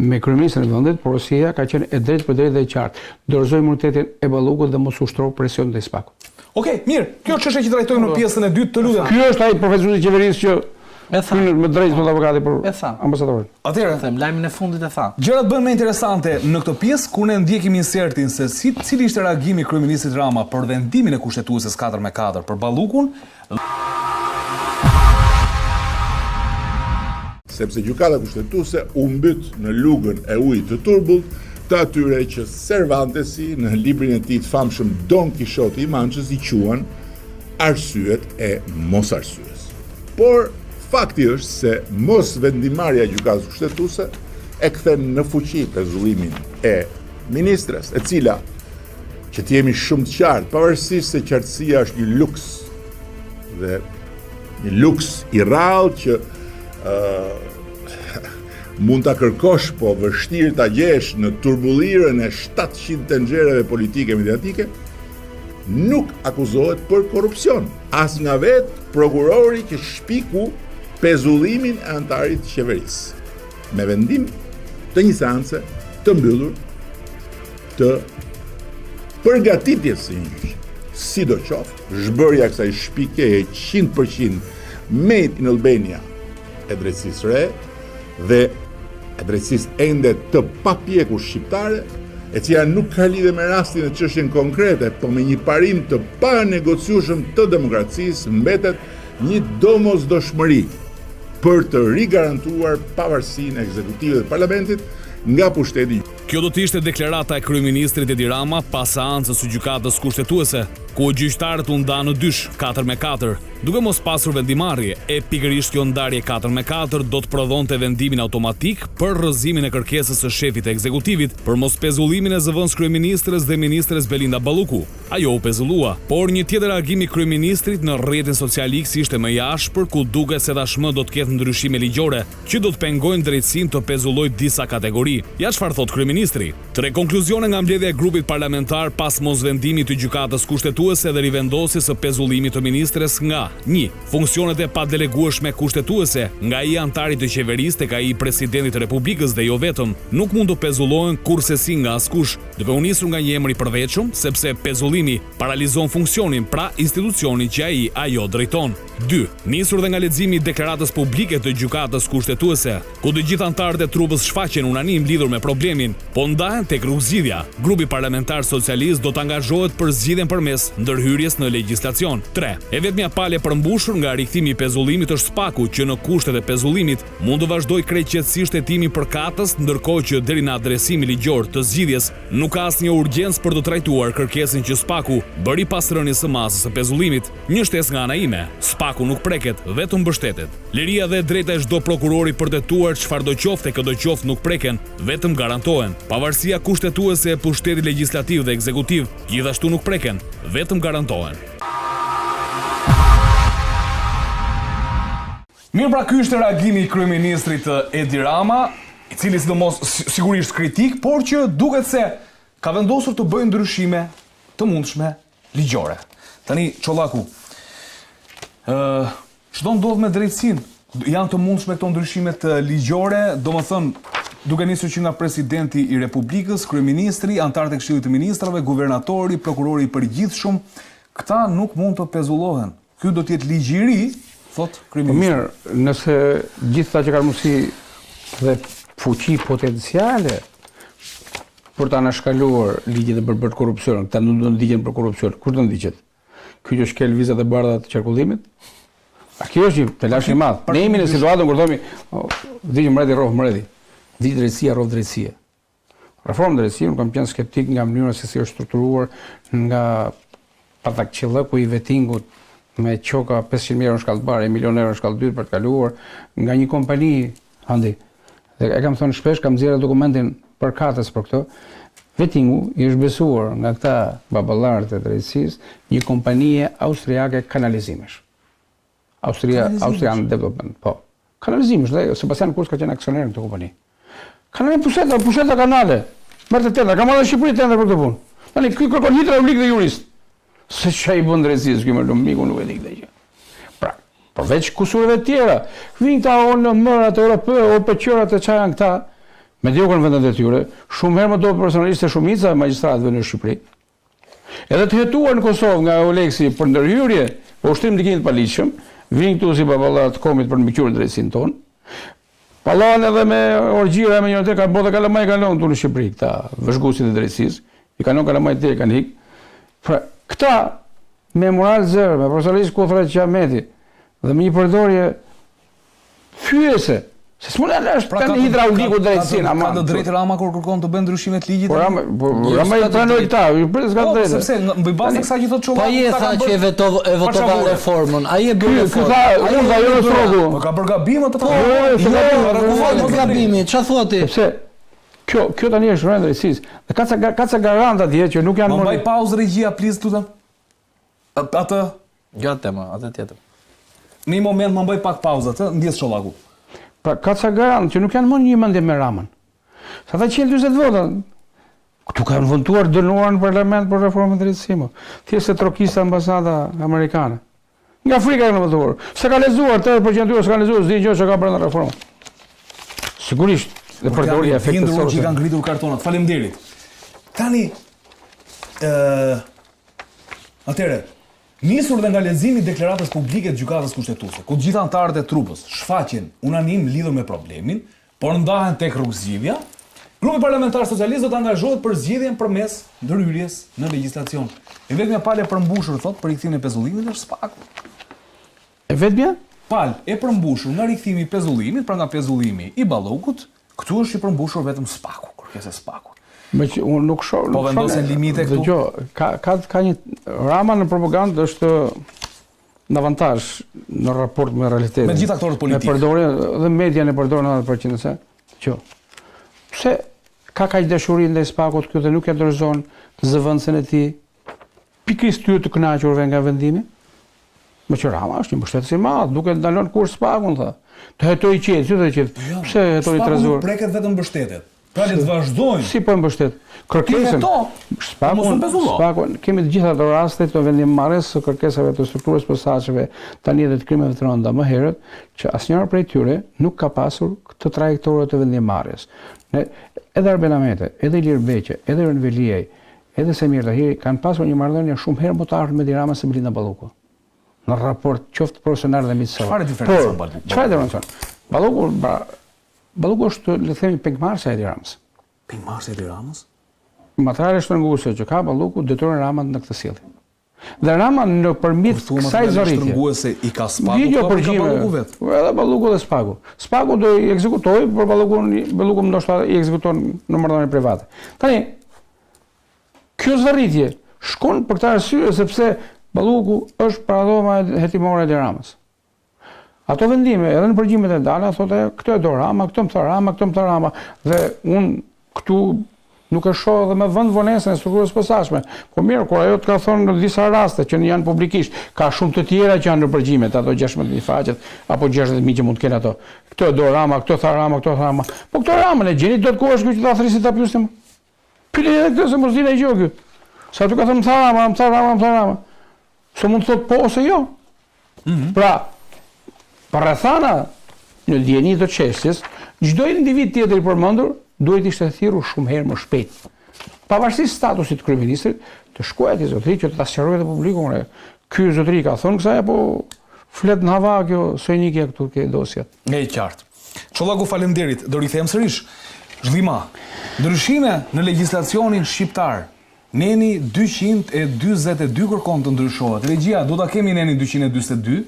me kryeministrin e vendit, porosia ka qenë e drejtë për drejtë dhe e qartë. Dorëzoi imunitetin e Ballukut dhe mos ushtroi presion ndaj SPAK-ut. Okej, mirë. Kjo çështje që trajtojmë në pjesën e dytë, të lutem. Ky është ai profesori i qeverisë që me drejtë të avokati për ambasadorin. Atëherë, them lajmin e fundit e tha. Gjërat bëhen më interesante në këtë pjesë ku ne ndjekim insertin se cili ishte reagimi i kryeministit Rama për vendimin e kushtetueses 4-4 për Ballukun. Sepse gjykata kushtetuese u mbyt në lugën e ujit të turbullt të atyre që Cervantesi në librin e tij të famshëm Don Quixote i Manchës i quan arsyet e mosarsyes. Por fakti është se mos vendimarrja e gjykatës kushtetuese e kthen në fuqi pezullimin e ministres, e cila, që të jemi shumë të qartë, pavarësisht se qartësia është një luks dhe një luks i rrallë që mund ta kërkosh, po vështirë ta gjesh në turbullirën e 700 tenxhereve politike mediatike, nuk akuzohet për korrupsion. As nga vetë prokurori që shpiku pezullimin e antarit të qeverisë, me vendim të një seance të mbyllur të përgatitjes së një gjyqi. Sidoqoftë, zhbërja kësaj shpikeje 100% made in Albania e drejtësisë re dhe e drejtësisë ende të papjekur shqiptare, e cila nuk ka lidhje me rastin e çështjen konkrete, por me një parim të panegociueshëm të demokracisë, mbetet një domosdoshmëri për të rigarantuar pavarësinë e ekzekutivit dhe parlamentit nga pushteti. Kjo do të ishte deklarata e kryeministrit Edi Rama pas seancës së gjykatës kushtetuese, ku gjyqtarët u ndanë në dysh 4-4, duke mos pasur vendimarrje, e pikërisht kjo ndarje 4-4 do të prodhonte vendimin automatik për rrëzimin e kërkesës së shefit të ekzekutivit për mos pezullimin e zëvendës kryeministres dhe ministres Belinda Balluku. Ajo u pezullua, por një tjetër reagim i kryeministrit në rrjetin social X ishte më i ashpër, ku duket se tashmë do të ketë ndryshime ligjore që do të pengojnë drejtësinë të pezullojë disa kategori. Ja çfarë thot kryeministri? 3 konkluzione nga mbledhja e grupit parlamentar pas mosvendimit të gjykatës kushtetuese dhe rivendosjes së pezullimit të ministres nga 1. Funksionet e padelegueshme kushtetuese nga ai antari të qeverisë tek ai presidenti i Republikës dhe jo vetëm, nuk mund të pezullohen kurrësi nga askush, duke u nisur nga një emër i përveçëm, sepse pezullimi paralizon funksionin pra institucionin që ai ajo drejton. 2. Nisur dhe nga leximi i deklaratës publike të gjykatës kushtetuese, ku të gjithë antarët e trupës shfaqen unanim lidhur me problemin, po ndahen tek rrugëzgjidhja. Grupi parlamentar socialist do të angazhohet për zgjidhjen përmes ndërhyrjes në legjislacion. 3. E vetmja palë e përmbushur nga rikthimi i pezullimit është SPAK-u, që në kushtet e pezullimit mund të vazhdojë krejtësisht hetimin përkatës, ndërkohë që deri në adresimin ligjor të zgjidhjes nuk ka asnjë urgjencë për të trajtuar kërkesën që SPAK-u bëri pas rënies së masës së pezullimit. Një shtesë nga ana ime, SPAK-u nuk preket, vetëm mbështetet. Liria dhe drejta e çdo prokurori për të tetuar çfarëdo qoftë këdo qoftë nuk preken, vetëm garantohen. Pavarësia kushtetuese e pushtetit legjislativ dhe ekzekutiv gjithashtu nuk preken, vetëm garantohen. Mirë, pra ky është reagimi i kryeministrit Edi Rama, i cili sidomos sigurisht kritik, por që duket se ka vendosur të bëjë ndryshime të mundshme ligjore. Tani Çollaku, çdo ndodh me drejtësinë? Janë të mundshme këto ndryshimet ligjore, domethënë Duke nisur që nga presidenti i Republikës, kryeministri, antarët e Këshillit të Ministrave, guvernatori, prokurori i përgjithshëm, këta nuk mund të pezullohen. Ky do të jetë ligj i ri, thot kryeministri. Mirë, nëse gjithë ata që kanë mundësi dhe fuqi potenciale për ta anashkaluar ligjet e për korrupsion, këta nuk do të ndiqen për korrupsion. Kur do ndiqet? Ky që shkel vizat e bardha të qarkullimit? A kjo është një telash i madh. Ne jemi në situatën kur thomi, vdiq mbreti rrof mbreti. Vdiq drejtësia rrof drejtësia. Reforma drejtësie, unë kam qenë skeptik nga mënyra se si është strukturuar, nga patakçillëku i vettingut me qoka 500.000 euro në shkallë të parë, 1 milion euro në shkallë të dytë për të kaluar nga një kompani, Andi. Dhe e kam thënë shpesh, kam nxjerrë dokumentin përkatës për këtë. Vettingu i është besuar nga këta baballarët e drejtësisë një kompanie austriake kanalizimesh. Austrian Development, po. Kanalizimesh, dhe Sebastian Kurz ka qenë aksioner në këtë kompani. Pusheta kanale. Merr të tendra, ka marrë Shqipëri tendër për këtë punë. Tani ky kërkon hidravlik dhe jurist. Se çai bën drejtësisë ky më lumiku nuk e di këtë gjë. Pra, përveç kusureve të tjera, vin këta ONM-rat europë, OPQ-rat e çfarë janë këta, mediokër në vendet e tyre, shumë herë më do personalistë shumica e magjistratëve në Shqipëri. Edhe të hetuar në Kosovë nga Oleksi për ndërhyrje, për ushtrim të të paligjshëm, vinë këtu si baballarë të komit për të mbikëqyrë drejtësinë tonë. Pallan edhe me orgjira me njëri tjetër ka botë kalamaj kalon këtu në Shqipëri, këta vëzhguesit e drejtësisë, i kanë kalamaj tjetër kanë hik. Pra, këta me moral zero, me profesionalisht kufrat Qameti dhe me një përdorje fyese, se s'mund të është tani hidrauliku drejtësinë, ama ka të drejtë Rama kur kërkon të bëjë ndryshime të ligjit. Rama i pranoi këta, i pres ka drejtë. Sepse mbaj bazë kësaj që thotë Çolla. Pa je tha që e votova reformën. Ai e bën reformën. Unë vajo në strogu. Po ka bërë gabim atë. Po gabimi, ç'a thua ti? Sepse kjo tani është rënë drejtësisë. Dhe ka ca garanta dje që nuk janë. Mbaj pauzë regjia please tuta. Atë gjatë tema, atë tjetër. Në një moment më mbaj pak pauzë atë, ndjes Çollaku. Pra, ka ca garantë që nuk janë më një mendje me Ramën. Sa ta 140 vota, këtu kanë votuar dënuar në parlament për reformën e drejtësisë. Thjesht se trokista ambasada amerikane. Nga Afrika kanë votuar. Se ka lexuar 80% tyre, s'ka lexuar s'di gjë që ka brenda reformën. Sigurisht, dhe përdorja e efektit social. Që kanë ngritur kartonat. Faleminderit. Tani atëre nisur dhe nga leximi i deklaratës publike të gjykatës kushtetuese, ku të gjithë anëtarët e trupës shfaqen unanim lidhur me problemin, por ndahen tek rrugëzgjidhja, grupi parlamentar socialist do të angazhohet për zgjidhjen përmes ndërhyrjes në legjislacion. E vetmja palë e përmbushur thot për rikthimin e pezullimit është spaku. E vetmja palë e përmbushur nga rikthimi i pezullimit, pra nga pezullimi i Ballukut, këtu është i përmbushur vetëm spaku, kërkesa e spakut. Me që unë nuk shoh. Po vendosen limite këtu. Dgjoj, ka një Rama në propagandë është në avantazh në raport me realitetin. Me gjithë aktorët politikë. Me përdorjen dhe median e përdorin 90% se. Dgjoj. Pse ka kaq dashuri ndaj spakut këtu dhe nuk e dorëzon zëvendësin e tij? Pikërisht ty të kënaqurve nga vendimi? Me që Rama është një mbështetës i madh, duke ndalon kurrë spakun tha. Të hetoj qetë, si të qetë. Pse hetoj trezor? Spaku preket vetëm mbështetet. Pra le të vazhdojnë. Si po mbështet? Kërkesën. Spaku, kemi të gjitha ato raste të vendimmarrjes së kërkesave të strukturës posaçeve tani edhe të krimeve të rënda më herët, që asnjëra prej tyre nuk ka pasur këtë trajektore të vendimmarrjes. Edhe Arben Ahmeti, edhe Ilir Beqe, edhe Ren Veliaj, edhe Semir Tahiri kanë pasur një marrëdhënie shumë herë më të afërt me Dirama se Blinda Balluku. Në raport qoftë profesional dhe miqësor. Çfarë diferencë Balluku? Çfarë diferencë? Balluku është, le të themi, pengmarrësia e Tiranës. Pengmarrësia e Tiranës? Materiale shtrënguese që ka Balluku detyron Raman në këtë sjellje. Dhe Rama nëpërmjet kësaj zëritje. Shtrënguese i ka spaku apo ka Balluku vet? Edhe Balluku dhe spaku. Spaku do i ekzekutojë, por Balluku ndoshta i ekzekuton në marrëdhënie private. Tani kjo zëritje shkon për këtë arsye sepse Balluku është paradhoma hetimore e Tiranës. Ato vendime, edhe në përgjimet e ndala, thotë këtë e do Rama, këtë më tha Rama, këtë më tha Rama. Dhe unë këtu nuk e shoh edhe me vend vonesën e strukturës posaçme. Po mirë, kur ajo të ka thonë në disa raste që janë publikisht, ka shumë të tjera që janë në përgjimet, ato 16 faqet apo 60.000 që mund të kenë ato. Këtë e do Rama, këtë tha Rama, këtë tha Rama. Po këtë Ramën e gjeni, do të ku është ky që ta thrisit ta pyesim. Pyetni edhe këtë se mos dinë gjë ky. Sa tu ka thënë më tha Rama, më tha Rama, më tha Rama. Se mund të thotë po ose jo. Pra, për rrethana në dieni të çështjes çdo individ tjetër i përmendur duhet ishte thirrur shumë herë më shpejt. Pavarësisht statusit të kryeministrit, të shkojë aty zotëri që ta sqarojë te publiku, ky zotëri ka thonë kësaj apo flet në hava kjo sojnikja këtu ke dosjet. Nga i qartë. Çollaku faleminderit, do rikthehem sërish. Zhllima, ndryshime në legjislacionin shqiptar. Neni 222 kërkon të ndryshohet. Regjia, do ta kemi neni 242?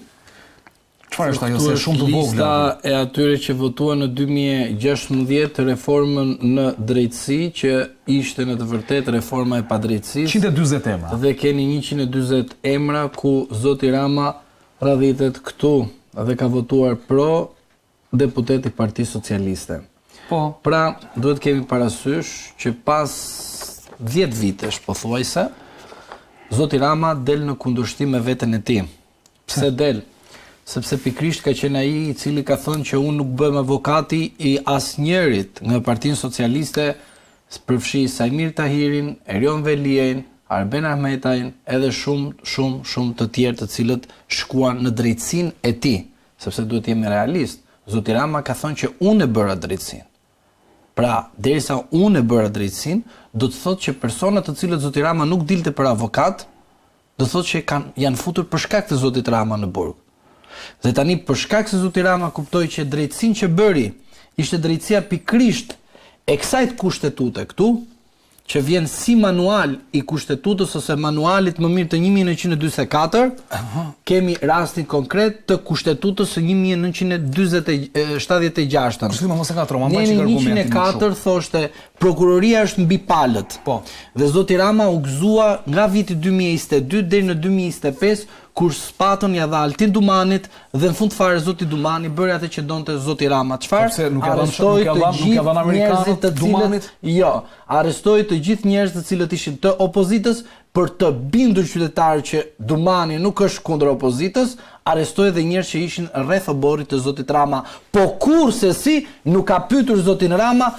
Çfarë është ajo se shumë të vogla? Lista e atyre që votuan në 2016 reformën në drejtësi, që ishte në të vërtetë reforma e padrejtësisë. 140 emra. Dhe keni 140 emra ku zoti Rama radhitet këtu dhe ka votuar pro deputet i Partisë Socialiste. Po. Pra, duhet kemi parasysh që pas 10 vitesh pothuajse, zoti Rama del në kundërshtim me veten e tij. Pse del? Sepse pikrisht ka qenë ai i cili ka thënë që unë nuk bëhem avokati i asnjërit nga Partinë Socialiste, përfshi Sajmir Tahirin, Erion Veliajn, Arben Ahmetajn, edhe shumë të tjerë të cilët shkuan në drejtsinë e tij, sepse duhet jemi realist. Zoti Rama ka thënë që unë e bëra drejtsinë. Pra, derisa unë e bëra drejtsinë, do të thotë që personat të cilët zoti Rama nuk dilte për avokat, do të thotë që janë futur për shkak të zotit Rama në burg. Dhe tani për shkak se zoti Rama kuptoi që drejtsinë që bëri ishte drejtësia pikrisht e kësaj kushtetute këtu, që vjen si manual i kushtetutës ose manualit më mirë të 1944, kemi rastin konkret të kushtetutës së 1976. Neni 104 thoshte prokuroria është mbi palët. Po. Dhe zoti Rama u gëzua nga viti 2022 deri në 2025 kur spatën ja dha Altin Dumanit dhe në fund fare zoti Dumani bëri atë që donte zoti Rama. Çfarë? Arrestoi të gjithë njerëzit të cilët arrestoi të gjithë njerëzit të cilët ishin të opozitës për të bindur qytetarë që Dumani nuk është kundër opozitës, arrestoi edhe njerëz që ishin rreth oborrit të zotit Rama. Po kurse si nuk ka pyetur zotin Rama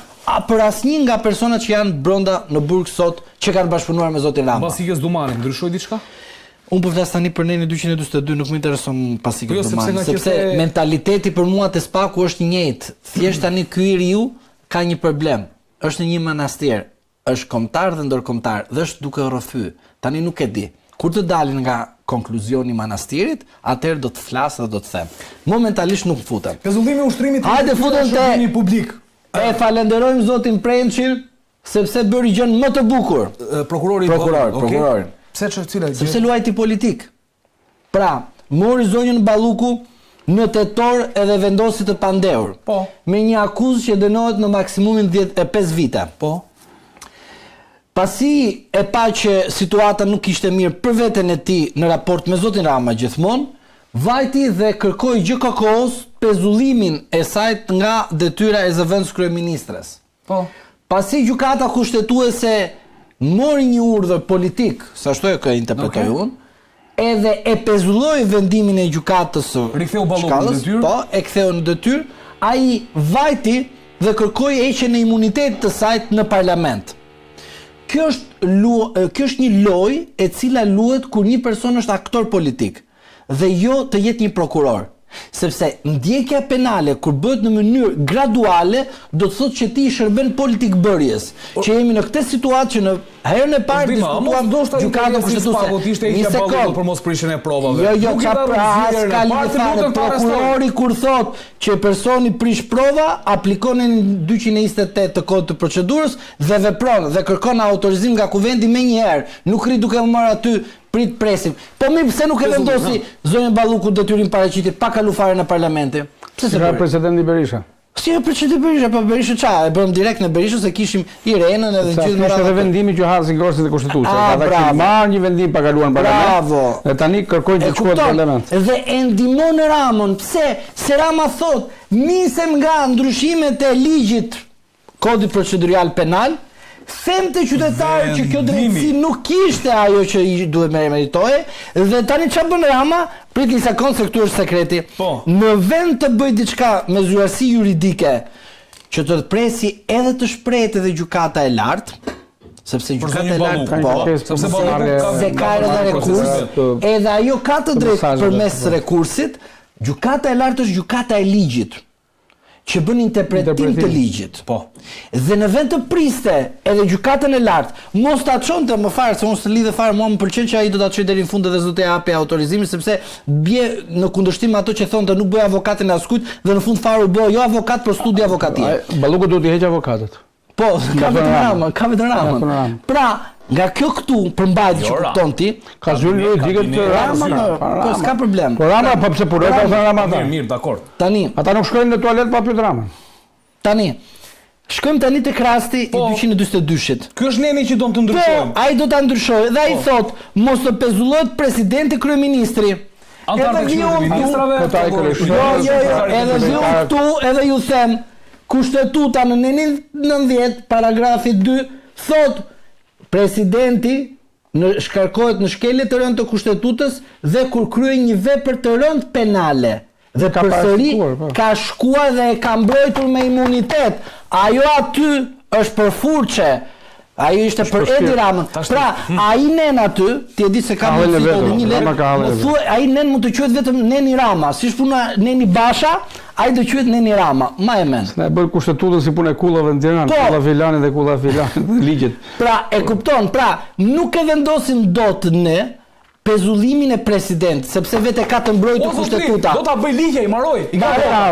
për asnjë nga personat që janë brenda në burg sot që kanë bashkëpunuar me zotin Rama. Pasikës Dumani ndryshoi diçka? Unë po flas tani për neni 242, nuk më intereson pasikës Dumani, sepse mentaliteti për mua te spaku është i njëjtë. Thjesht tani ky i riu ka një problem. Është në një manastir, është kombëtar dhe ndërkombëtar dhe është duke rrëfy. Tani nuk e di. Kur të dalin nga konkluzioni i manastirit, atëherë do të flas dhe do të them. Momentalisht nuk futem. Pezullimi i ushtrimit hajde futen te publik. E falenderojmë zotin Premçin sepse bëri gjën më të bukur. Prokurori. Pse çfarë sepse luajti politik. Pra, mori zonjën Balluku në tetor edhe vendosi të pandehur. Po. Me një akuzë që dënohet në maksimumin 5 vite. Po. Pasi e pa që situata nuk ishte mirë për veten e tij në raport me zotin Rama gjithmonë, vajti dhe kërkoi gjykokos pezullimin e saj nga detyra e zëvendës kryeministres. Po. Pasi gjykata kushtetuese mori një urdhër politik, sa ashtu e ka interpretoj unë, edhe e pezulloi vendimin e gjykatës së riktheu Ballukun në detyrë. Po, e ktheu në detyrë, ai vajti dhe kërkoi heqjen e imunitetit të saj në parlament. Kjo është një lojë e cila luhet kur një person është aktor politik dhe jo të jetë një prokuror. Sepse ndjekja penale kur bëhet në mënyrë graduale do të thotë që ti shërben politik bërjes. Që jemi në këtë situatë që në herën e parë diskutuam gjykatën kushtetuese. Një sekond për mos prishjen e provave. Jo, prokurori kur thotë që personi prish prova, aplikon në 228 të kodit të procedurës dhe vepron dhe kërkon autorizim nga kuvendi menjëherë. Nuk rri duke marrë aty prit presim. Po mirë, pse nuk e vendosi zonjën Balluku detyrim paraqitit pa kalu fare në parlamentin? Pse se ka presidenti Berisha? Si e presidenti Berisha, po Berisha çfarë? E bëm direkt në Berishë se kishim Irenën edhe gjithë me radhë. Edhe vendimi që hasin gorsit e kushtetutës. Ata kishin marrë një vendim pa kaluar në parlament. Bravo. Dhe tani kërkojnë të shkohet në parlament. Dhe e ndihmon Ramon. Pse? Se Rama thot, nisem nga ndryshimet e ligjit kodit procedurial penal. Femte qytetarë që kjo drejtësi nuk kishte ajo që i duhet meritoje dhe tani çfarë bën Rama? Prit një sekond se këtu është sekreti. Po. Në vend të bëj diçka me zyrtasi juridike që të presi edhe të shprehet edhe gjykata e lartë, sepse gjykata e lartë se ka edhe rekurs, edhe ajo ka të drejtë përmes rekursit, gjykata e lartë është gjykata e ligjit. që bën interpretim të ligjit. Po. Dhe në vend të priste edhe gjykatën e lartë, mos ta çonte më fare, se unë s'e lidhe fare, mua më pëlqen që ai do ta çojë deri në fund dhe s'do të japi autorizimin, sepse bie në kundërshtim me ato që thonë të nuk bëj avokatin askujt dhe në fund fare u bë jo avokat për studie avokatie. Balluku duhet i heqë avokatët. Po, ka vetëm Ramën. Pra, nga kjo këtu përmbajtje që kupton ti, ka zyrë juridike të Rama, po s'ka problem. Po Rama po pse punoi ka thënë Rama ata. Mirë, dakor. Tani, ata nuk shkojnë në tualet pa pyet Ramën. Tani, shkojmë tani tek rasti i 242-shit. Ky është neni që do të ndryshojë. Po, ai do ta ndryshojë dhe ai thot, mos të pezullohet presidenti kryeministri. Antar të kryeministrave. Edhe vi këtu edhe ju them, kushtetuta në 90 paragrafi 2 thot presidenti shkarkohet në shkelje të rënd të kushtetutës dhe kur krye një vepër të rënd penale. Dhe përsëri ka shkuar dhe e ka mbrojtur me imunitet. Ajo aty është për furçe. Ajo ishte për Edi Ramën. Pra, ai nen aty, ti e di se ka një letë, ai nen mund të quhet vetëm Neni Rama. Si është puna Neni Basha, ai do quhet Neni Rama. Ma e men. Ne bën kushtetutën si punë e kullave në Tiranë, kulla Vilani dhe kulla Vilani dhe ligjet. Pra, e kupton, pra, nuk e vendosim dot ne pezullimin e presidentit, sepse vetë ka të mbrojtur kushtetuta. Do ta bëj ligje, i mbaroj.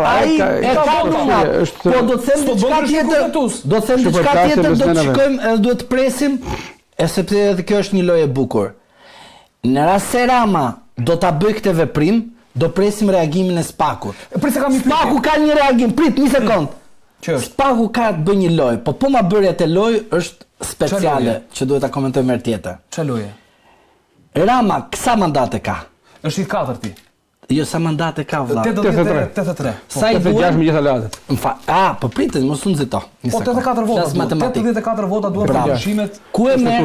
Ai e ka dhunat. Po do të them diçka tjetër. Do të them diçka tjetër, do të shikojmë, duhet të presim, sepse edhe kjo është një lojë e bukur. Në rast se Rama do ta bëj këtë veprim, do presim reagimin e Spakut. Spaku ka një reagim, prit një sekond. Spaku ka të bëjë një lojë, po ma bërja të lojë është speciale, që duhet ta komentojmë herë tjetër. Çfarë loje? Rama, sa mandate ka? Është i katërti. Jo, sa mandate ka, vëlla? 83. Sa i duhet? 86 me gjitha latet. Po pritet, mos u nxito. Po 84 vota. 84 vota duhet për ndryshimet. Ku e merr?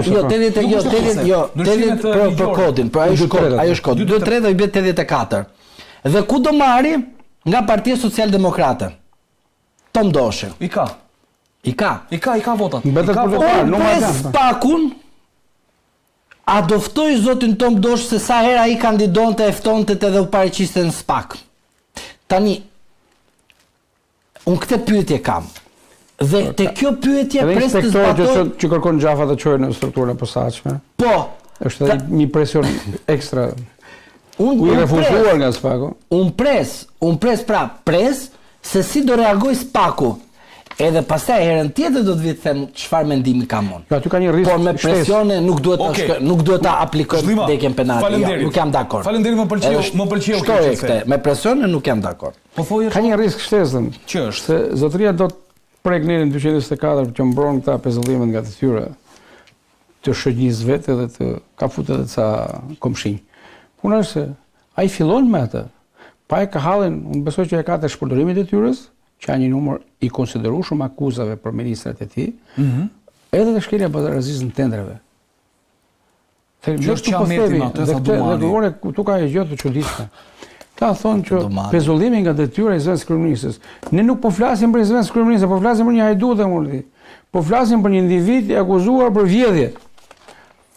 Jo, 80 për kodin. Pra ajo është kod. 2-3 do i bëhet 84. Dhe ku do marri? Nga Partia Socialdemokrate. Tom Doshi. I ka. I ka votat. Spakun a doftoj zotin Tom Dosh se sa hera ai kandidonte e ftonte edhe u paraqiste në Spak. Tani, unë këtë pyetje kam. Dhe te kjo pyetje pres të zbatoj... që kërkon Gjafa të çojë në strukturën e posaçme. Po. Është edhe një presion ekstra. U refuzuar nga Spaku. Unë pres se si do reagoj Spaku. Edhe pastaj herën tjetër do të vi të them çfarë mendimi kam unë. Aty ka një risk. Por me presione nuk duhet ta aplikojmë vdekjen penale. Nuk jam dakord. Faleminderit, më pëlqeu kjo çështje. Me presione nuk jam dakord. Po thojë ka një risk shtesën. Që është se zotëria do të prek nerin 224 që mbron këta pezullimet nga të tyre të shoqënisë vetë dhe të ka futur edhe ca komshinj. Puna është se ai fillon me atë. Pa e ka hallin, unë besoj që e ka të shpërdorimit e tyres, që një numër i konsiderueshëm akuzave për ministrat e tij, edhe të shkelja barazisë në tendreve. Gjështë që ametin atë, tha Dumani. Tu ka e gjotë të çuditshme. Ta thonë që pezullimi nga detyra i zëvendës kryeministës. Ne nuk po flasim për zëvendës kryeministës, po flasim për një hajdut e mundhi. Po flasim për një individ i akuzuar për vjedhje.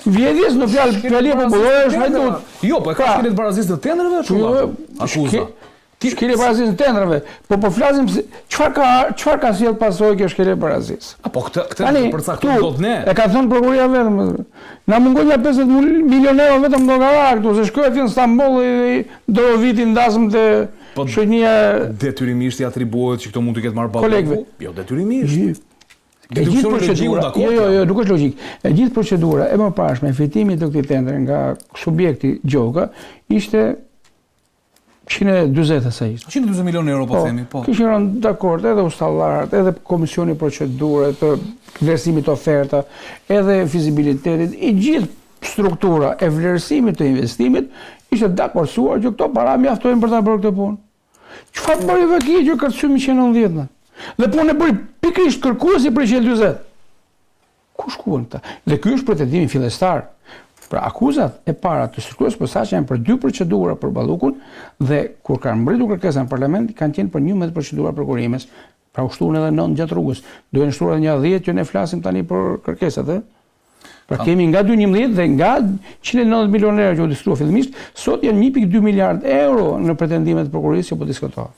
Vjedhjes në fjalë popullore është hajdut. Jo, po e ka shkeljet barazisë të tendreve, çulla. Akuza. Shkelje barazisë në tendreve, po flasim se çfarë ka sjell pasojë kjo shkelje barazisë. Po këtë përcaktojmë dot ne. E ka thënë prokuroria vetëm. Na mungon ja 50 milionë euro vetëm llogarar këtu, se shkoi në Stamboll dhe Dorovitin ndasëm te shoqënia detyrimisht i atribuohet që këto mund të ketë marrë kolegëve. Jo detyrimisht. E gjithë procedura, jo, nuk është logjik. E gjithë procedura e mëparshme e fitimit të këtij tendri nga subjekti Gjoka ishte 140 sa ishte. 140 milionë euro po themi, po. Kishin rënë dakord edhe ustallarët, edhe komisioni procedure të vlerësimit të oferta, edhe fizibilitetit, i gjithë struktura e vlerësimit të investimit ishte dakorduar që këto para mjaftojnë për ta bërë këtë punë. Çfarë bëri vaki që kërcymi 190? Dhe punë e bëri pikërisht kërkuesi për 140. Ku shkuan këta? Dhe ky është pretendimi fillestar. Pra akuzat e para të strukturës posaçme janë për 2 procedura për Ballukun dhe kur kanë mbritur kërkesa në parlament kanë qenë për 11 procedura prokurimes. Pra u shtuan edhe 9 gjatë rrugës. Duhen shtuar edhe një 10 që ne flasim tani për kërkesat, e? Pra kemi nga 211 dhe nga 190 milionë euro që u diskutua fillimisht, sot janë 1.2 miliard euro në pretendimet e prokurisë që po diskutohen.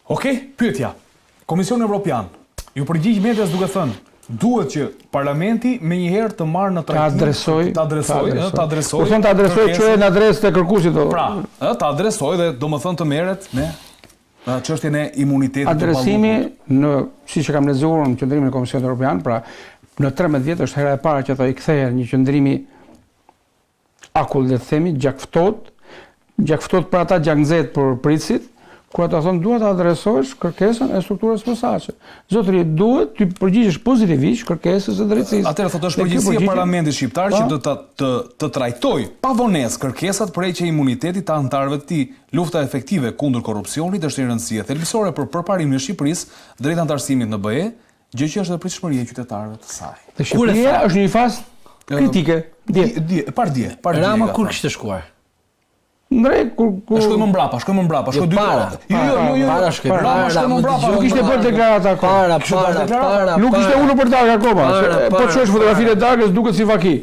Okej, pyetja. Komisioni Evropian ju përgjigj medias duke thënë duhet që parlamenti menjëherë të marrë në trajtim, ta adresoj. Po thon ta adresoj çuaj në adresë të kërkuesit. Pra, ta adresoj dhe domethënë të merret me çështjen e imunitetit të adresimi në siç e kam lexuar në qendrimin e Komisionit Evropian, pra në 13 vjet është hera e parë që ata i kthehen një qendrimi akull le të themi, gjakftot për ata, gjak nxehtë për pritësit, kur ata thonë duhet të adresosh kërkesën e strukturës posaçe. Zotëri, duhet të përgjigjesh pozitivisht kërkesës së drejtësisë. Atëherë thotë është përgjegjësia e Parlamentit shqiptar që të trajtojë pavonesë kërkesat për heqje imunitetit të anëtarëve të tij. Lufta efektive kundër korrupsionit është një rëndësie thelbësore për përparimin e Shqipërisë drejt anëtarësimit në BE, gjë që është edhe pritshmëria e qytetarëve të saj. Shqipëria është në një fazë kritike. Dje. Rama kur kishte shkuar? Shkoj më mbrapa, shkoj 2 para. Shkoj më mbrapa. Nuk ishte bërë deklarata para. Nuk ishte ulur për darkë akoma. Po çosh fotografinë e darkës duket si vaki.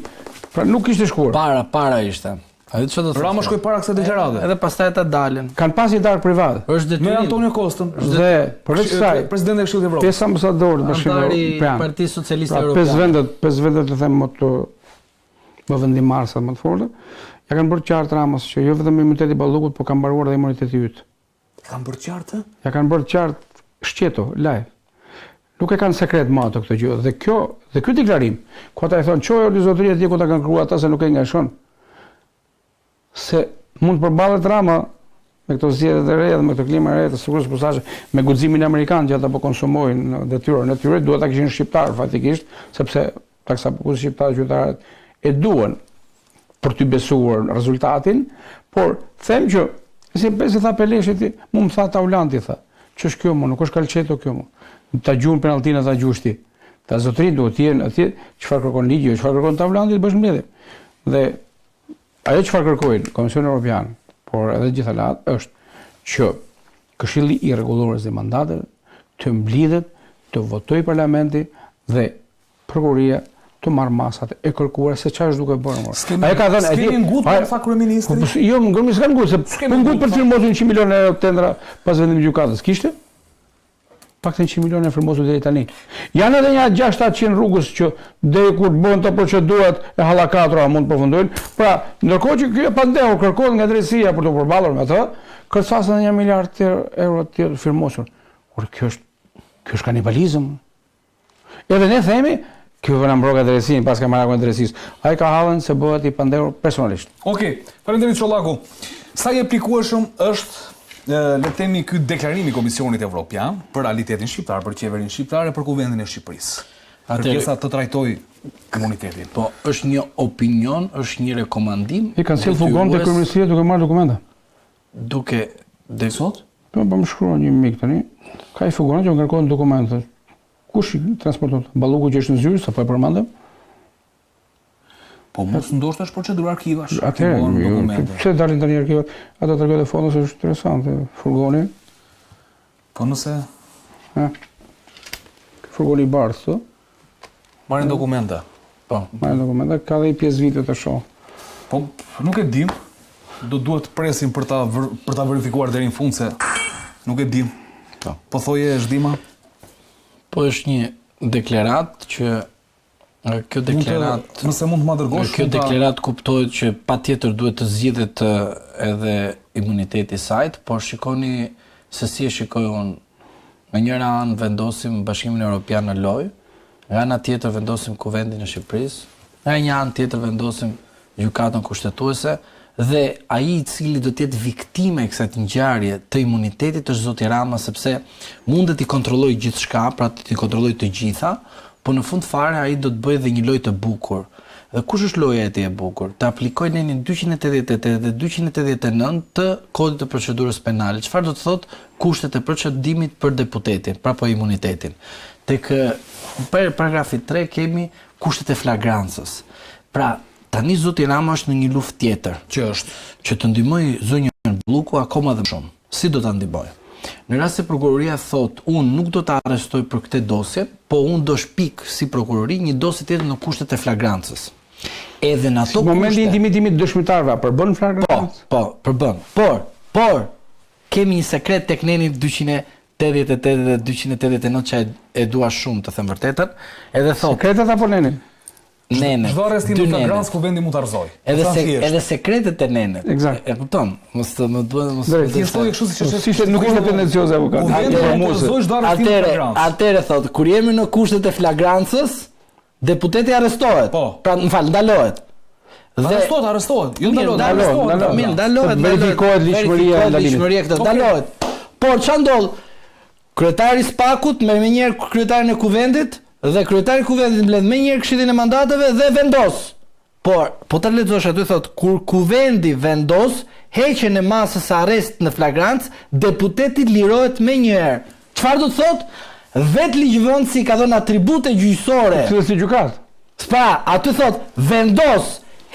Pra nuk ishte shkuar. Para ishte. A di çfarë do të thotë? Rama shkoi para kësaj deklarate. Edhe pastaj ata dalën. Kanë pasur darkë privat. Është detyrim. Me Antonio Kostën. Dhe përveç kësaj, presidenti i Këshillit Evropës. 5 ambasadorë të Bashkimit Evropian. Partia Socialiste Evropiane. 5 vendet të them më vendimarrësa më të fortë. Ja kanë bërë qartë Ramës që jo vetëm imuniteti i Ballukut, por ka mbaruar dhe imuniteti yt. Kanë bërë qartë? Ja kanë bërë qartë shqeto, live. Nuk e kanë sekret më ato këtë gjë. Dhe ky deklarim, ku ata i thonë çojë zotëria atje ku ta kanë kruar ata se nuk e ngashon. Se mund të përballet Rama me këto zgjedhje të reja dhe me këtë klimë re të sigurisë posaçe, me guximin amerikan që ata po konsumojnë detyrën e tyre, duhet ta kishin shqiptar faktikisht, sepse taksa shqiptarë qytetarët e duan për të besuar rezultatin, por them që si tha Peleshi ti, më tha Taulanti tha, ç'është kjo më, nuk është kalçeto kjo më. Ta gjujnë penalltinë ata gjushti. Ta zotëri duhet të jenë atje, çfarë kërkon ligji, çfarë kërkon Taulanti të bësh mbledhje. Dhe ajo çfarë kërkojnë Komisioni Evropian, por edhe gjithatë është që Këshilli i Rregullues dhe Mandateve të mblidhet, të votojë Parlamenti dhe prokuroria të marrë masat e kërkuara se çfarë është duke bërë. Ai ka thënë, "Kemi ngut për sa kryeministri." Jo, nuk s'kan ngut, se ngut për firmosën 100 milionë euro tendra pas vendimit të gjykatës. Kishte? Paktën 100 milionë e firmosur deri tani. Janë edhe një 6-700 rrugës që deri kur bën të procedurat e hallakatura mund të përfundojnë. Pra, ndërkohë që ky pandeu kërkohet nga drejtësia për të përballur me atë, kërcasën 1 miliard euro të tjerë firmosur. Por kjo është kanibalizëm. Edhe ne themi kjo vëna mbroka drejtësinë pas ka marrë drejtësisë. Ai ka hallën se bëhet i pandehur personalisht. Okej, faleminderit Çollaku. Sa i aplikueshëm është le të themi ky deklarim i Komisionit Evropian për realitetin shqiptar, për qeverinë shqiptare, për kuvendin e Shqipërisë. Kërkesa të trajtojë komunitetin. Po, është një opinion, është një rekomandim. I kanë sjell fugon te kryeministria duke marrë dokumenta. Duke sot? Po më shkruan një mik tani. Ka i fugon që kërkojnë dokumente. Kush i transporton? Balluku që është në zyrë, sapo e përmendëm? Po mos ndoshta është procedurë arkivash. Atëherë, pse dalin tani arkivat? Ata tregojnë fondos është interesante. Furgoni. Po nëse furgoni i bardhë, marrin dokumenta. Po, marrin dokumenta, ka dhe i pjesë vite të shoh. Po nuk e dim. Duhet të presim për ta verifikuar deri në fund se nuk e dim. Po thoje është dima? Po është një deklarat që kjo deklarat nëse mund të ma dërgosh. Kjo deklarat kuptohet që patjetër duhet të zgjidhet edhe imuniteti i saj, por shikoni se si e shikoj unë. Nga njëra anë vendosim Bashkimin Evropian në lojë, nga ana tjetër vendosim Kuvendin e Shqipërisë, nga një anë tjetër vendosim Gjykatën Kushtetuese dhe ai i cili do të jetë viktime e kësaj ngjarje të imunitetit është zoti Rama, sepse mundet i kontrollojë gjithçka, pra të kontrollojë të gjitha, po në fund fare ai do të bëjë dhe një lojë të bukur. Dhe kush është loja e tij e bukur? Të aplikojë nenin 288 dhe 289 të Kodit të Procedurës Penale. Çfarë do të thotë kushtet e procedimit për deputetin, pra po imunitetin. Tek paragrafi 3 kemi kushtet e flagrancës. Pra, tani zoti Rama është në një luftë tjetër, që të ndihmojë zonjën Balluku akoma dhe më shumë. Si do ta ndihmojë? Në rast se prokuroria thotë, unë nuk do ta arrestoj për këtë dosje, po unë do shpik si prokurori një dosje tjetër në kushtet e flagrancës. Edhe në ato kushte. Në momentin e intimitimit të dëshmitarëve, përbën flagrancë? Po, përbën. Por kemi një sekret tek neni 88 dhe 289 që e dua shumë të them vërtetën, edhe thotë sekretet apo nenin? Nenet. Çdo arrestim në flagrancë ku vendi mund të argëzoj. Edhe sekretet e nenet. Eksakt. E kupton? Mos të më duhet mos. Ti thoi kështu siç nuk ishte tendencioze avokat. Atëre thotë, kur jemi në kushtet e flagrancës, deputeti arrestohet. Pra, më fal, ndalohet. Arrestohet. Jo ndalohet. Verifikohet ligjshmëria këtë. Ndalohet. Por ç'a ndodh? Kryetari i SPAK-ut merr më njëherë kryetarin e kuvendit dhe kryetari i kuvendit mbledh më njëherë këshillin e mandateve dhe vendos. Por, po ta lexosh aty thotë, kur kuvendi vendos heqjen e masës arrest në flagrancë, deputeti lirohet më njëherë. Çfarë do të thotë? Vetë ligjvëndësi ka dhënë atribute gjyqësore. Si gjykat. Pra, aty thotë vendos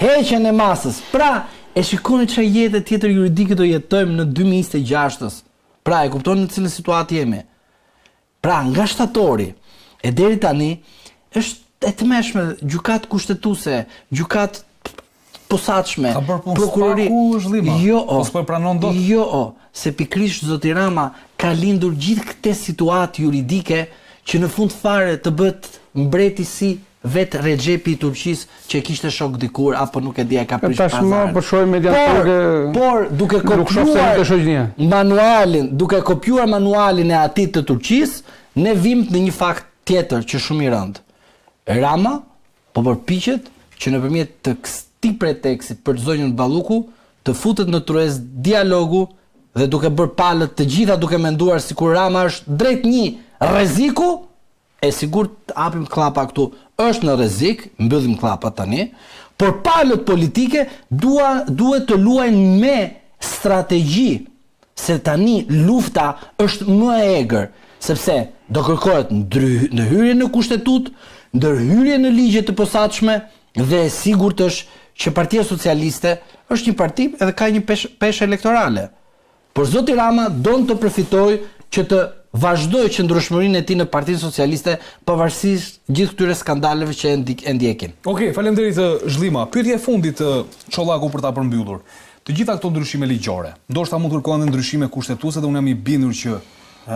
heqjen e masës. Pra, e shikoni çfarë jetë tjetër juridike do jetojmë në 2026-s. Pra, e kuptoni në cilën situatë jemi. Pra, nga shtatori e deri tani është e tmeshme, gjykat kushtetuese, gjykat posaçme, prokurori. Po pranon dot. Jo, se pikrisht zoti Rama ka lindur gjithë këtë situatë juridike që në fund fare të bëhet mbreti si vetë Rexhepi i Turqisë që kishte shok dikur apo nuk e di e ka prish pazar. Tashmë po shohim mediatorë. Por duke kopjuar manualin e atit të Turqisë, ne vim në një fakt tjetër që shumë i rëndë. Rama po përpiqet që nëpërmjet të këtij preteksti për zonjën Balluku të futet në tryez dialogu dhe duke bërë palët të gjitha duke menduar sikur Rama është drejt një rreziku, e sigurt hapim klapa këtu, është në rrezik, mbyllim klapa tani, por palët politike duhet të luajnë me strategji, se tani lufta është më e egër, sepse do kërkohet ndërhyrje në kushtetut, ndërhyrje në ligje të posaçme dhe sigurt është që Partia Socialiste është një parti edhe ka një peshë elektorale. Por zoti Rama don të përfitojë që të vazhdoj qëndrueshmërinë e tij në Partinë Socialiste pavarësisht gjithë këtyre skandaleve që e ndjekin. Okej, faleminderit Zhllima. Pyetja e fundit Çollaku për ta përmbyllur. Të gjitha këto ndryshime ligjore, ndoshta mund të kërkohen ndryshime kushtetuese dhe unë jam i bindur që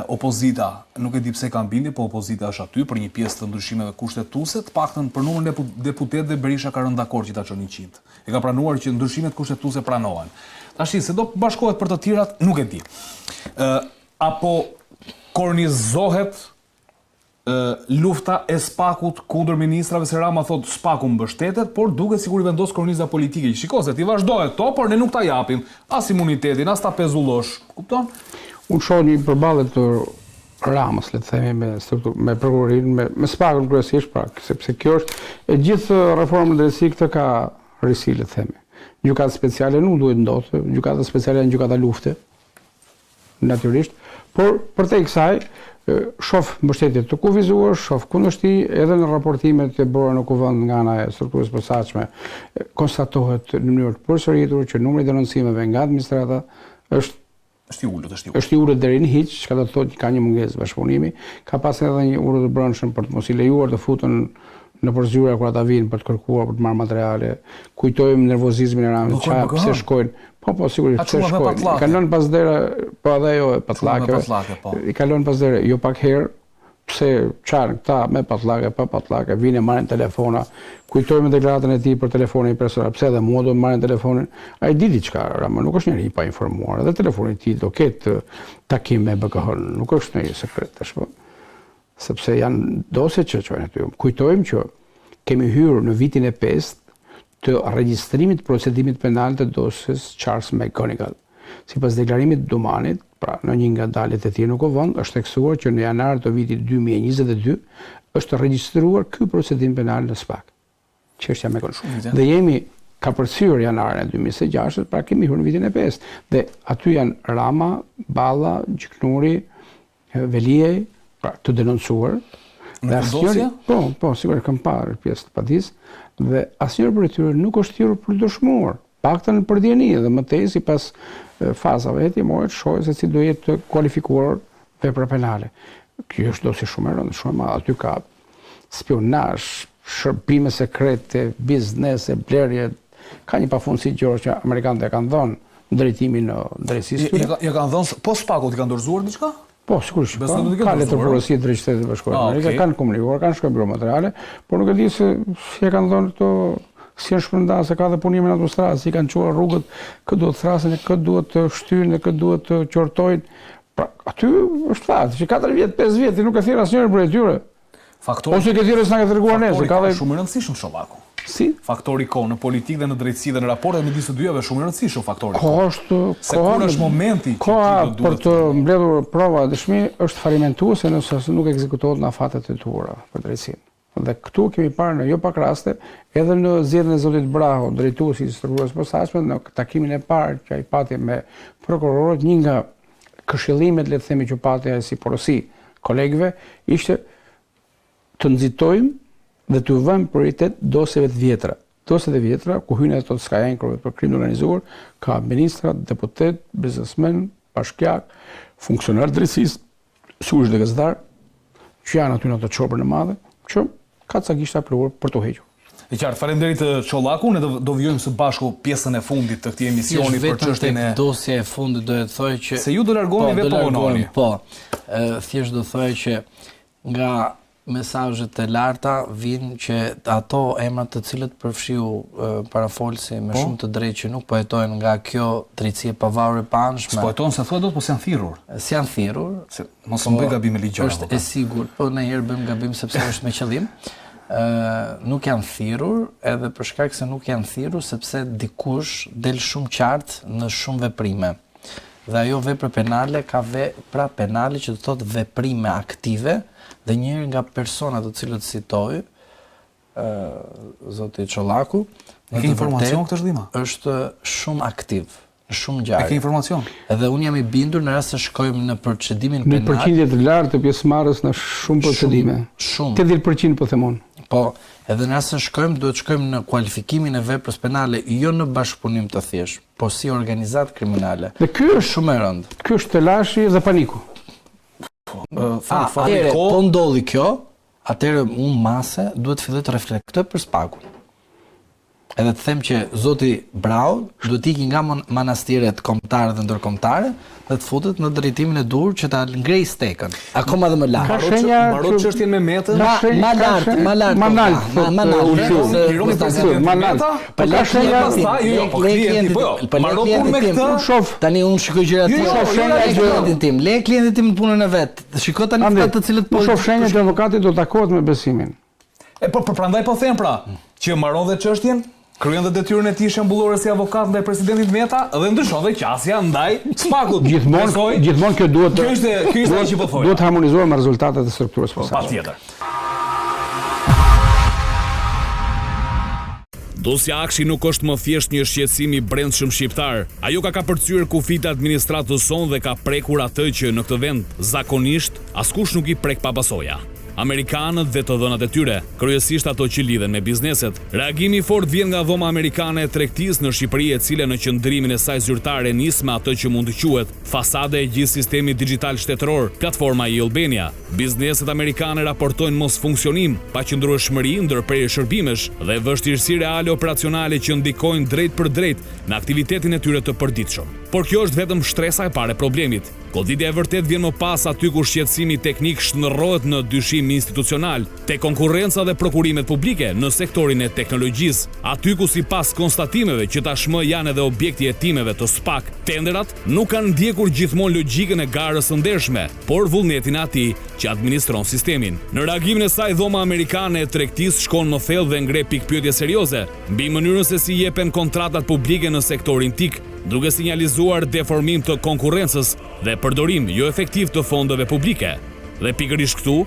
opozita, nuk e di pse kanë bindje, po opozita është aty për një pjesë të ndryshimeve kushtetuese, të paktën për numrin e deputetëve Berisha ka rënë dakord që ta çoni 100. E ka pranuar që ndryshimet kushtetuese pranohen. Tash se do bashkohet për të tjerat, nuk e di. Apo kornizohet lufta e SPAK-ut kundër ministrave, se Rama thot SPAK-u mbështetet, por duket sikur i vendos korniza politike. Shiko se ti vazhdohet to, por ne nuk ta japim as imunitetin, as ta pezullosh. Kupton? Unë shoh një përballje të Ramës, le të themi, me prokurorinë, me SPAK-un kryesisht, pra, sepse kjo është e gjithë reforma drejtësi këtë ka risi, le të themi. Gjykata speciale nuk duhet ndodhte, gjykata speciale janë gjykata lufte, natyrisht, por përtej kësaj shoh mbështetje të kufizuar, shoh kundërshti edhe në raportimet e bërë në kuvend nga ana e strukturës posaçme, konstatohet në mënyrë të përsëritur që numri i denoncimeve nga administrata është i ulët deri në hiç, çka do të thotë që ka një mungesë bashkëpunimi, ka pasur edhe një urrë të brendshëm për të mos i lejuar të futen në përzyra kur ata vinë për të kërkuar, për të marrë materiale. Kujtojmë nervozizmin e Ramës, pse shkojnë. Po, sigurisht, pse shkojnë. I kanë lënë pas dera, po edhe ajo e patllakeve. I kanë lënë pas dera, jo pak herë, pse çan këta me patllake, pa patllake, vinë marrin telefona. Kujtojmë deklaratën e tij për telefonin personal, pse edhe mua do të marrin telefonin. Ai di diçka, Rama nuk është njeri i pa informuar. Edhe telefoni i tij do ketë takim me BKH-n, nuk është një sekret tash po. Sepse janë dosje që çojnë aty. Kujtojmë që kemi hyrë në vitin e 5 të regjistrimit procedimit penal të dosjes Charles McGonigal. Sipas deklarimit të Dumanit, pra në një nga daljet e tij në kuvend, është theksuar që në janar të vitit 2022 është regjistruar ky procedim penal në SPAK. Çështja me Gonigal. Dhe jemi ka përcyer janarin e 2026, pra kemi hyrë në vitin e 5. Dhe aty janë Rama, Balla, Gjiknuri, Veliej, pra të denoncuar. Në dosje? Po, sigurisht kam parë pjesë të padis, dhe asnjëri prej tyre nuk është thirrur për dëshmuar, paktën për dieni dhe më tej sipas fazave hetimore shohë se si do jetë të kualifikuar vepra penale. Kjo është dosje shumë e rëndë, shumë e madhe. Aty ka spionazh, shërbime sekrete, biznese, blerje, ka një pafundësi gjëra që amerikanët e kanë dhënë drejtimin në drejtësisë. Ja kanë dhënë, po SPAK-ut i kanë dorëzuar diçka? Po, sigurisht, ka letër porosie drejt Shtetit të Bashkuar të Amerikës, kanë komunikuar, kanë shkruar biro materiale, por nuk e di se si e kanë thënë këto, si janë shpërndar se ka dhe punimin autostradë, si kanë çuar rrugët, kë duhet thrasin, kë duhet të shtyjnë, kë duhet të qortojnë. Pra, aty është fakt, që 4 vjet, 5 vjet, nuk e thirr asnjëri për tyre. Ose ke thirrë s'na ke treguar ne, se ka dhe shumë i rëndësishëm Shollaku. Si? Faktori kohë në politikë dhe në drejtësi dhe në raportet midis të dyave shumë i rëndësishëm faktori. Koha është është momenti që koha për të mbledhur prova dëshmi është falimentuese nëse nuk ekzekutohet në afatet e tuara për drejtësinë. Dhe këtu kemi parë në jo pak raste, edhe në zgjedhjen e zotit Braho, drejtuesi i strukturës posaçme, në takimin e parë që ai pati me prokurorët, një nga këshillimet, le të themi, që pati si porosi kolegëve, ishte të nxitojmë dhe të vëmë prioritet dosjeve të vjetra. Dosjet e vjetra, ku hyjnë ato të skajankrove për krim të organizuar, ka ministra, deputet, biznesmen, bashkiak, funksionar drejtësisë, sigurisht dhe gazetar, që janë aty në ato çopër në madhe, që ka ca gishta pluhur për të hequr. E qartë, faleminderit Çollaku, ne do vijojmë së bashku pjesën e fundit të këtij emisioni për çështjen e dosja e fundit do të thojë që se ju do largoni vetë punoni. Po. Thjesht do thojë që nga mesazhet e larta vijnë që ato emrat të cilët përfshiu parafolsi me shumë të drejtë që nuk po jetojnë nga kjo drejtësi e pavarur e panshme. Po jetojnë se thotë po janë thirrur. Si janë thirrur? Mos më bëj gabim me ligjor. Është e sigurt, po ndonjëherë bëjmë gabim sepse është me qëllim. Nuk janë thirrur, edhe për shkak se nuk janë thirrur sepse dikush del shumë qartë në shumë veprime. Dhe ajo vepër penale ka vepra penale që do thotë veprime aktive dhe njëri nga personat të cilët citoj, zoti Çollaku, e ke informacion këtë zhvillima? Është shumë aktiv, shumë ngjarje. E ke informacion? Edhe unë jam i bindur në rast se shkojmë në procedimin penal. Në përqindje të lartë të pjesëmarrës në shumë procedime. Shumë. 80% po themon. Po, edhe në rast se shkojmë, duhet shkojmë në kualifikimin e veprës penale, jo në bashkëpunim të thjeshtë, po si organizatë kriminale. Dhe ky është shumë e rëndë. Ky është telashi dhe paniku. Po ndodhi kjo, atëherë unë mase duhet filloj të reflektoj për Spakun. Edhe të them që zoti Brau duhet iki nga manastiret kombëtare dhe ndërkombëtare dhe të futet në drejtimin e dur që ta ngrej stekën. Akoma dhe më lart. Mbaroj çështjen me metën. Ma lart. Po ka shenja tani unë shikoj gjëra të tjera tim. Le klientin tim në punën e vet. Shikoj tani ata të cilët po shoh shenjat që avokati do takohet me besimin. Po prandaj po them pra, që mbaron dhe çështjen, kryen dhe detyrën e tij shembullore si avokat ndaj presidentit Meta dhe ndryshon dhe qasja ndaj Spakut. Gjithmonë kjo duhet Ky ishte ai që po thoya. Duhet harmonizuar me rezultatet e strukturës posaçme. Patjetër. Dosja Akshi nuk është më thjesht një shqetësim i brendshëm shqiptar. Ajo ka kapërcyer kufit e administratës sonë dhe ka prekur atë që në këtë vend zakonisht askush nuk i prek pa pasoja. Amerikanët dhe të dhënat e tyre, kryesisht ato që lidhen me bizneset. Reagimi i fortë vjen nga dhoma amerikane e tregtisë në Shqipëri, e cila në qëndrimin e saj zyrtare nis me atë që mund të quhet fasade e gjithë sistemi digjital shtetëror, platforma i Albania. Bizneset amerikane raportojnë mos funksionim, paqëndrueshmëri ndërprerje shërbimesh dhe vështirësi reale operacionale që ndikojnë drejt për drejt në aktivitetin e tyre të përditshëm. Por kjo është vetëm shtresa e parë e problemit. Goditja e vërtet vjen më pas aty ku shqetësimi teknik shndërrohet në dyshim institucional, te konkurrenca dhe prokurimet publike në sektorin e teknologjisë, aty ku sipas konstatimeve që tashmë janë edhe objekti hetimeve të SPAK, tenderat nuk kanë ndjekur gjithmonë logjikën e garës së ndershme, por vullnetin e atij që administron sistemin. Në reagimin e saj, dhoma amerikane e tregtisë shkon më thellë dhe ngre pikpyetje serioze mbi mënyrën se si jepen kontratat publike në sektorin TIK, duke sinjalizuar deformim të konkurrencës dhe përdorim jo efektiv të fondeve publike. Dhe pikërisht këtu,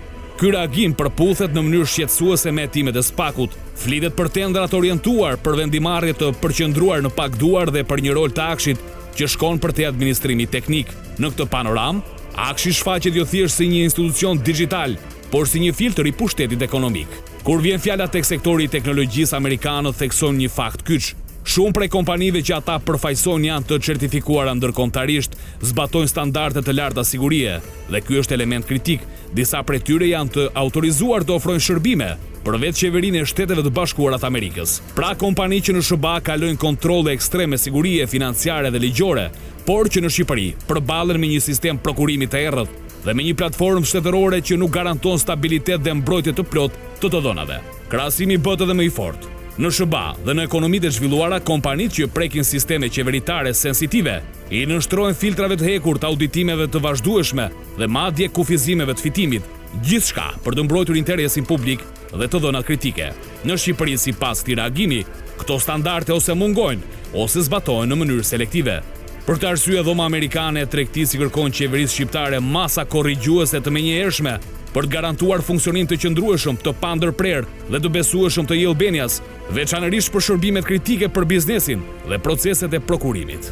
ky reagim përputhet në mënyrë shqetësuese me hetimet e SPAK-ut. Flitet për tendrat orientuar për vendimarrje të përqendruar në pagduar dhe për një rol të Akshit që shkon për te administrimi teknik. Në këtë panoram, Akshi shfaqet jo thjesht si një institucion digjital, por si një filtr i pushtetit ekonomik. Kur vjen fjala tek sektori i teknologjisë, amerikanët theksojnë një fakt kyç. Shumë prej kompanive që ata përfaqësojnë janë të certifikuara ndërkombëtarisht, zbatojnë standarde të larta sigurie, dhe ky është element kritik. Disa prej tyre janë të autorizuar të ofrojnë shërbime për vetë qeverinë e Shteteve të Bashkuara të Amerikës. Pra kompani që në SBA kalojnë kontrolle ekstreme sigurie financiare dhe ligjore, por që në Shqipëri përballen me një sistem prokurimi të errët dhe me një platformë shtetërore që nuk garanton stabilitet dhe mbrojtje të plotë të dhënave. Krahasimi bëhet edhe më i fortë. Në SBA dhe në ekonomitë e zhvilluara, kompanitë që prekin sisteme qeveritare sensitive i nënshtrojnë filtrave të hekur të auditimeve të vazhdueshme dhe madje kufizimeve të fitimit, gjithçka për të mbrojtur interesin publik dhe të dhënat kritike. Në Shqipëri, sipas këtij reagimi, këto standarde ose mungojnë ose zbatohen në mënyrë selektive. Për këtë arsye, dhoma amerikane e tregtisë kërkon qeverisë shqiptare masa korrigjuese të menjëhershme për të garantuar funksionim të qëndrueshëm, të pandërprerë dhe të besueshëm të Albanias, veçanërisht për shërbimet kritike për biznesin dhe proceset e prokurimit.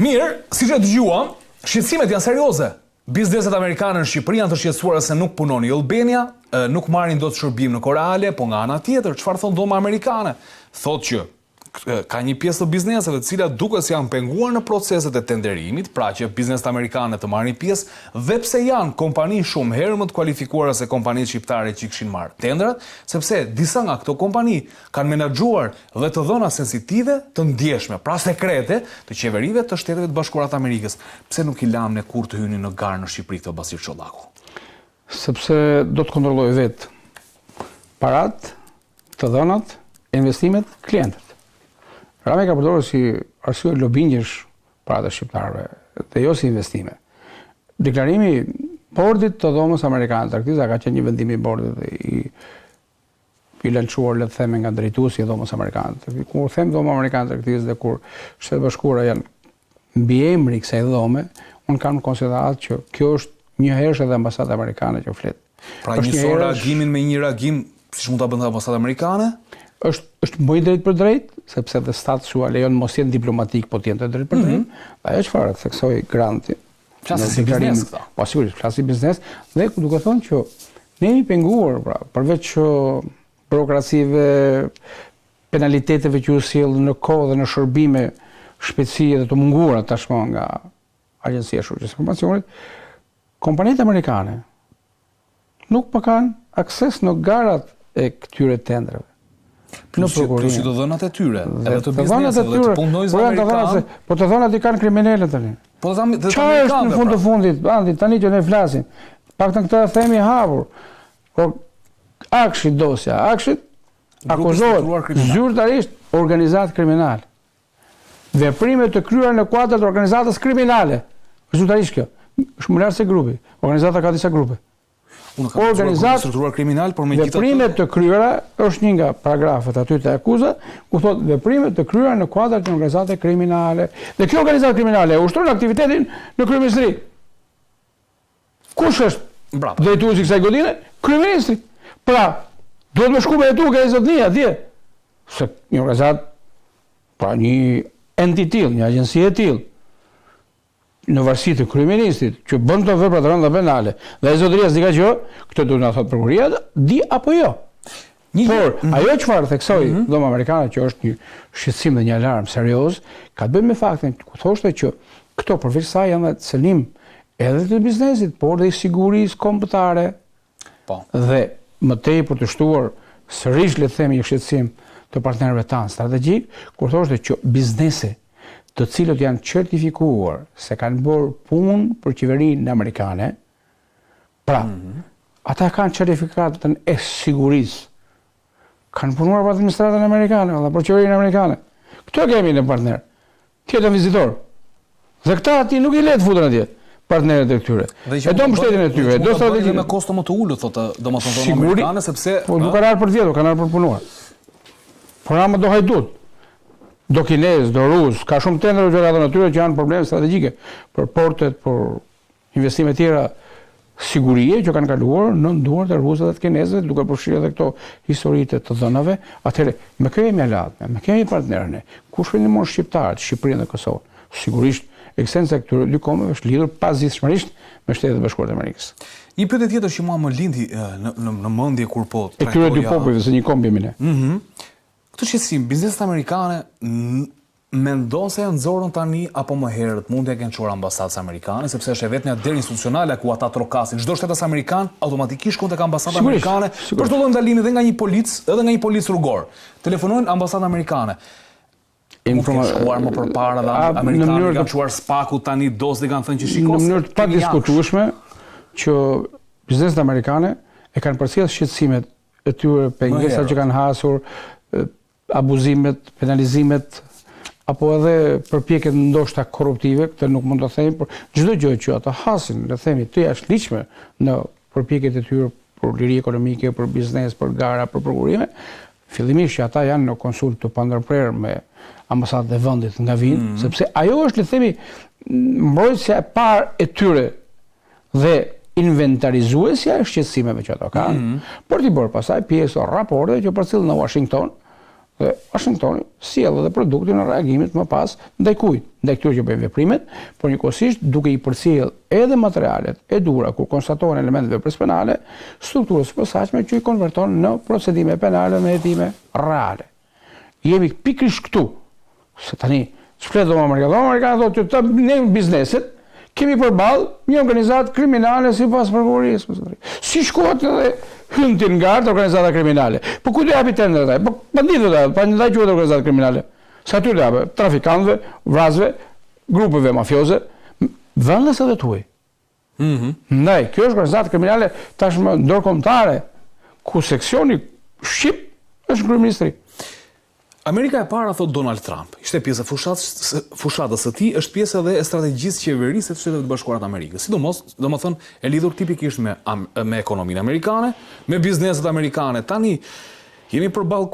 Mirë, siç e dëgjuam, shqetësimet janë serioze. Bizneset amerikane në Shqipëri janë të shqetësuara se nuk punon në Albania, nuk marrin dot shërbim në Korale, po nga ana tjetër, çfarë thon dhoma amerikane? Thotë që ka një pjesë të bizneseve të cilat duket se janë penguar në proceset e tenderimit, pra që bizneset amerikane të marrin pjesë, dhe pse janë kompani shumë herë më të kualifikuara se kompanitë shqiptare që kishin marrë tendrat, sepse disa nga këto kompani kanë menaxhuar dhe të dhëna sensitive të ndjeshme, pra sekrete, të qeverive të Shteteve të Bashkuara të Amerikës. Pse nuk i lam ne kur të hynin në garë në Shqipëri këto Basir Çollaku? Sepse do të kontrolloj vetë parat, të dhënat, investimet, klientët. Rami ka përdorur si arsye lobingjesh para të shqiptarëve, dhe jo si investime. Deklarimi bordit të dhomës amerikane të tregtisë ka qenë një vendim i bordit i lançuar, le të themi, nga drejtuesi i dhomës amerikane. Kur them dhoma amerikane të tregtisë dhe kur Shtetet Bashkuara janë mbi emri i kësaj dhome, unë kam konsiderat që kjo është një herë edhe ambasada amerikane që flet. Pra njësoj reagimin me një reagim, siç mund ta bënte ambasada amerikane? është më i drejt për drejt, sepse dhe statusua lejon mos jenë diplomatik, po t'jenë të drejt për drejt. Ajo çfarë theksoi Granti. Flasë si biznes këta. Po sigurisht, flasë si biznes, dhe duke thonë që ne jemi penguar, pra, përveç burokracive, penaliteteve që u sjell në kohë dhe në shërbime shpejtësie dhe të munguara tashmë nga Agjencia e Shoqërisë së Informacionit, kompanitë amerikane nuk më kanë akses në garat e këtyre tendrave. Në prokurim. Që të dhënat e tyre, edhe të biznesit, dhe të punonjësve amerikanë. Po të dhënat i kanë kriminele tani. Po të amerikanë. Çfarë është në fund të fundit, Andi, tani që ne flasim. Paktën këtë themi hapur. Por Akshi dosja, Akshit akuzohet zyrtarisht organizatë kriminale. Veprime të kryera në kuadër të organizatës kriminale. Zyrtarisht kjo. Është më lart se grupi. Organizata ka disa grupe. Strukturuar kriminal, por me veprime të kryera është një nga paragrafet aty të akuzat, ku thotë veprime të kryera në kuadër të organizate kriminale. Dhe kjo organizatë kriminale ushtron aktivitetin në kryeministri. Kush është drejtuesi i kësaj godine? Kryeministri. Pra, duhet më shku me tu nga zotnia atje. Se një organizat, pra një enti tillë, një agjenci e tillë, në varësi të kryeministit që bën të vepra të rënda penale dhe e zotëria s'di ka që, këtë duhet na thotë prokuria, di apo jo. Por ajo çfarë theksoi dhoma amerikane që është një shqetësim dhe një alarm serioz, ka të bëjë me faktin ku thoshte që këto përveç saj janë dhe cëlim edhe të biznesit, por dhe i sigurisë kombëtare. Po. Dhe më tej për të shtuar sërish le të themi një shqetësim të partnerëve tanë strategjik, kur thoshte që biznesi të cilët janë certifikuar se kanë bërë punë për qeverinë amerikane, pra, ata kanë certifikatën e sigurisë, kanë punuar për administratën amerikane, dhe për qeverinë amerikane. Këto kemi në partner, tjetën vizitor. Dhe këta ati nuk i letë futën atje, partnerët e këtyre. E do mbështetjen e tyre, do strategjinë. Me kosto më të ulët, thotë domethënë dhoma amerikane, sepse po nuk kanë ardhur për të vjetur, kanë ardhur për punuar. Programa do hajdut. Do kinez, do rus, ka shumë tendra gjëra natyre që janë probleme strategjike për portet, për investime tjera sigurie që kanë kaluar në duart e rusëve dhe të kinezëve, duke përfshirë edhe këto historitë të dhënave. Atëherë, me kë jemi alatme, me kë jemi partnerë, kush ndihmon shqiptarët, Shqipërinë dhe Kosovën? Sigurisht, ekstenca e këtyre dy kombeve është lidhur pazgjithshmërisht me Shtetet e Bashkuara të Amerikës. Një pyetje tjetër që mua më lindi në mendje kur po trajtoja këtyre dy popujve se një komb jemi ne. Këtë shqetësim, bizneset amerikane mendon se janë nxorën tani apo më herët mund t'ja kenë çuar ambasadës amerikane, sepse është e vetmja derë institucionale ku ata trokasin. Çdo shtetas amerikan automatikisht shkon tek ambasada amerikane për të dhënë ndalimin edhe nga një polic rrugor. Telefonojnë ambasadën amerikane. Mund të shkuar më përpara dhe amerikanët kanë çuar spaku tani dosë kanë thënë që shikoj. Në mënyrë të padiskutueshme që bizneset amerikane e kanë përcjell shqetësimet e tyre pengesat që kanë hasur, abuzimet, penalizimet, apo edhe përpjekjet ndoshta korruptive, këtë nuk mund të them, por çdo gjë që ata hasin, le të themi, të jashtëligjshme në përpjekjet e tyre për liri ekonomike, për biznes, për gara, për prokurime, fillimisht që ata janë në konsult të pandërprer me ambasadat e vendit nga vinë, sepse ajo është, le të themi, mbrojtësja e parë e tyre dhe inventarizuesja e shqetësimeve që ato kanë, por t'i bërë pastaj pjesë raporte që përcjell në Washington, dhe Washingtoni sjell edhe produktin e reagimit më pas ndaj kujt, ndaj këtyre që bëjnë veprimet, por njëkohësisht duke i përcjell edhe materialet e dura kur konstatohen elementet veprës penale, strukturës së posaçme që i konverton në procedime penale me hetime reale. Jemi pikërisht këtu, se tani çfarë do Amerika thotë që ne bizneset kemi përballë një organizatë kriminale sipas prokurorisë. Si shkohet edhe hyntin nga organizata kriminale. Po ku do japi tender ata? Po banditët pa ndaj quhet organizata kriminale. Sa aty do japë trafikantëve, vrasëve, grupeve mafioze, vendas edhe tuaj. Ndaj, kjo është organizatë kriminale tashmë ndërkombëtare ku seksioni shqip është kryeministri. Amerika e para, thot Donald Trump, ishte pjesë e fushatës së tij, është pjesë edhe e strategjisë qeverisë të Shtetit Bashkuar të Amerikës. Sidomos, domethënë, e lidhur tipikisht me ekonominë amerikane, me bizneset amerikane. Tani jemi përballë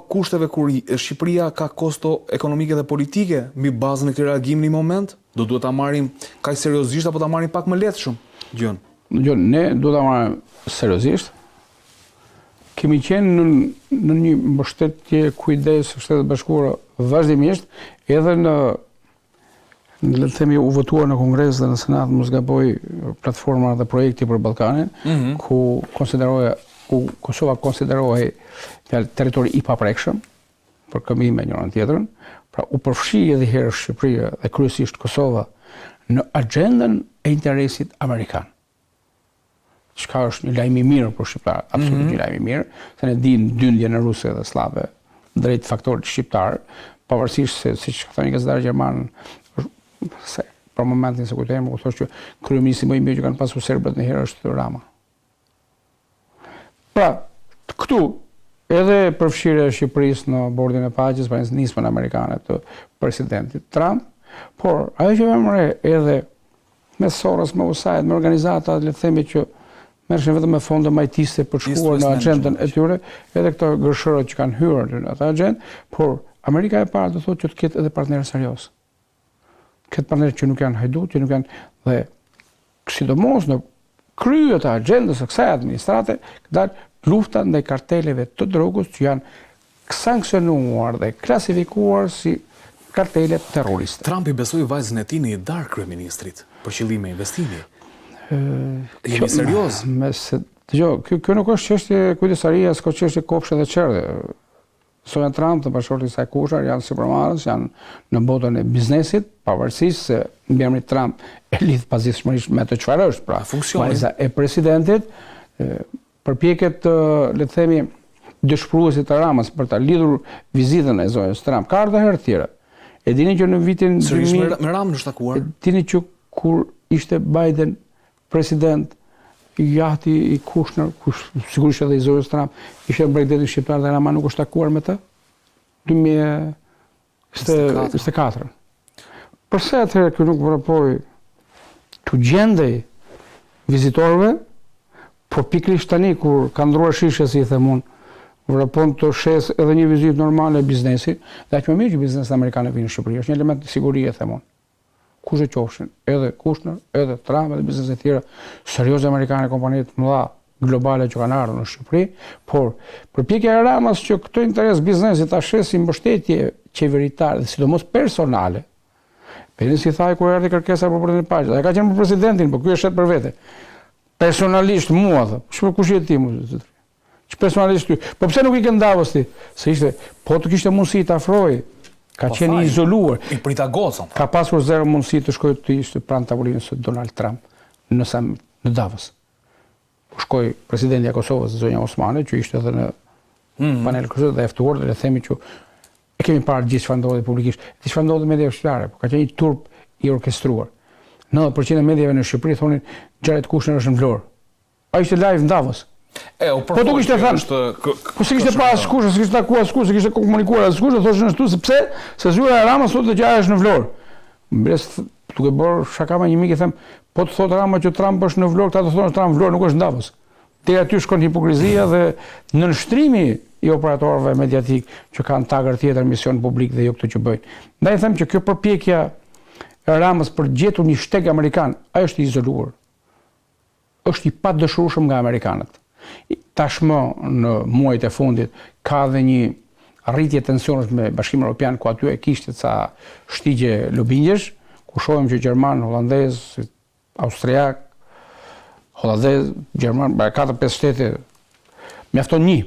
kushteve kur Shqipëria ka kosto ekonomike dhe politike mbi bazën e këtij reagimi në moment, do duhet ta marrim kaq seriozisht apo ta marrim pak më lehtëshëm gjën? Gjën, ne duhet ta marrim seriozisht. Kemi qenë në një mbështetje kujdes së Shtetit Bashkuar vazhdimisht, edhe le të themi u votuar në Kongres dhe në Senat, mos gaboj, platforma dhe projekti për Ballkanin, ku Kosova konsiderohej territori i paprekshëm për këmbim me njërin tjetrën, pra u përfshi edhe herë Shqipëria dhe kryesisht Kosova në agjendën e interesit amerikan. Çka është një lajm i mirë për shqiptarët, absolutisht një lajm i mirë, se ne dimë dyndjen e rusëve dhe slave drejt faktorit shqiptar, pavarësisht se siç ka thënë gazetari gjerman, se për momentin se kujtojmë, u thoshte që kryeministri më i mirë që kanë pasur serbët në herë është Rama. Pra, këtu edhe përfshirja e Shqipërisë në bordin e paqes, pra nismën amerikane të presidentit Trump, por ajo që vëmë re edhe me Soros, me USAID, me organizata, le të themi që merreshin vetëm me fonde majtiste për shkuar në agjendën e tyre, edhe këto gërshërët që kanë hyrë në atë agjendë, por Amerika e parë do thotë që të ketë edhe partnerë serioz. Këtë partnerë që nuk janë hajdut, që nuk janë dhe sidomos në krye të agjendës së kësaj administrate, dalë lufta ndaj karteleve të drogës që janë sankcionuar dhe klasifikuar si kartele terroriste. Trump i besoi vajzën e tij në një darkë kryeministrit për qëllime investimi. Jemi serioz. Kjo nuk është çështje kujdesarie, s'ka çështje kopshe dhe çerdhe. Sonja Trump dhe bashkëshorti i saj Kushar janë sipërmarrës, janë në botën e biznesit, pavarësisht se mbi Trump e lidh pazifshmërisht me atë çfarë është, pra vajza e presidentit, përpjekjet le të themi dëshpëruesit të Ramës për ta lidhur vizitën e zonjës Trump ka ardhur herë tjera. E dini që në vitin 2000 me Ramën është takuar. Dini që kur ishte Biden president, jahti i Kushner, sigurisht edhe i zonjës Trump, ishte mbretëri shqiptar dhe Rama nuk është takuar me të? 2024. Përse atëherë kjo nuk vrapoi të gjendej vizitorëve, por pikërisht tani kur ka ndruar shishe, si i them unë, vrapon të shes edhe një vizitë normale e biznesit, dhe aq më mirë që bizneset amerikane vinë në Shqipëri, është një element i sigurie, them unë. Kush e qofshin, edhe Kushner, edhe Trump, edhe bizneset tjera serioze amerikane, kompanitë mëdha globale që kanë ardhur në Shqipëri, por përpjekja e Ramës që këto interes biznesit ta shesi mbështetje qeveritare dhe sidomos personale. Peni si thaj kur erdhi kërkesa për bordin e paqes, ai ka qenë për presidentin, por ky është shet për vete. Personalisht mua tha, kush je ti mua? Që personalisht ty. Po pse nuk i ke ndavës ti? Se ishte, po të kishte mundësi të afroj. Ka qenë i izoluar. I prita gocën. Ka pasur zero mundësi të shkojë të ishte pranë tavolinës së Donald Trump në Davos. Po shkoi presidenti i Kosovës, zonja Osmane, që ishte edhe në panel kështu dhe e ftuar dhe le themi që E kemi parë gjithë çfarë ndodhi publikisht. Ti çfarë ndodhi me mediat shqiptare, po ka qenë një turp i orkestruar. 90% e mediave në Shqipëri thonin Xharet Kushner është në Vlorë. Ai ishte live në Davos. Po tu kishte thënë, po si kishte pas askush, si kishte takuar askush, si kishte komunikuar askush, thoshin ashtu se pse? Se zyra e Ramës thotë që ajo është në Vlorë. Mbres duke bërë shaka me një mik i them, po të thotë Rama që Trump është në Vlorë, ata të thonë Trump në Vlorë nuk është në Davos. Deri aty shkon hipokrizia dhe nënshtrimi i operatorëve mediatik që kanë tagër tjetër mision publik dhe jo këto që bëjnë. Ndaj them që kjo përpjekja e Ramës për gjetur një shteg amerikan, ai është i izoluar. Është i padëshurueshëm nga amerikanët. Tashmë në muajt e fundit ka dhe një rritje tensionesh me Bashkimin Evropian, ku aty e kishte ca shtigje lobingjesh, ku shohim që gjerman, holandez, austriak, holandez, gjerman, 4-5 shtete mjafton një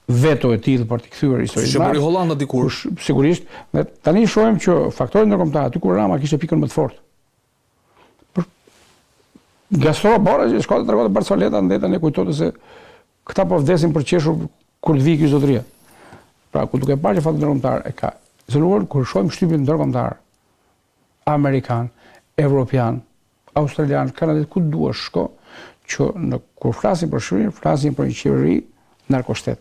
veto e tillë për të kthyer historinë. Si bëri Holanda dikur. Sigurisht, dhe tani shohim që faktori ndërkombëtar, aty ku Rama kishte pikën më të fortë. Gastro Bora që shkoi të tregonte Barceleta ndetën e kujtote se këta po vdesin për qeshur kur të vijë ky zotëria. Pra ku duke parë që faktori ndërkombëtar e ka izoluar, kur shohim shtypin ndërkombëtar amerikan, evropian, australian, kanadez, ku duash shko, që kur flasin për Shqipërinë, flasin për një qeveri narkoshtet.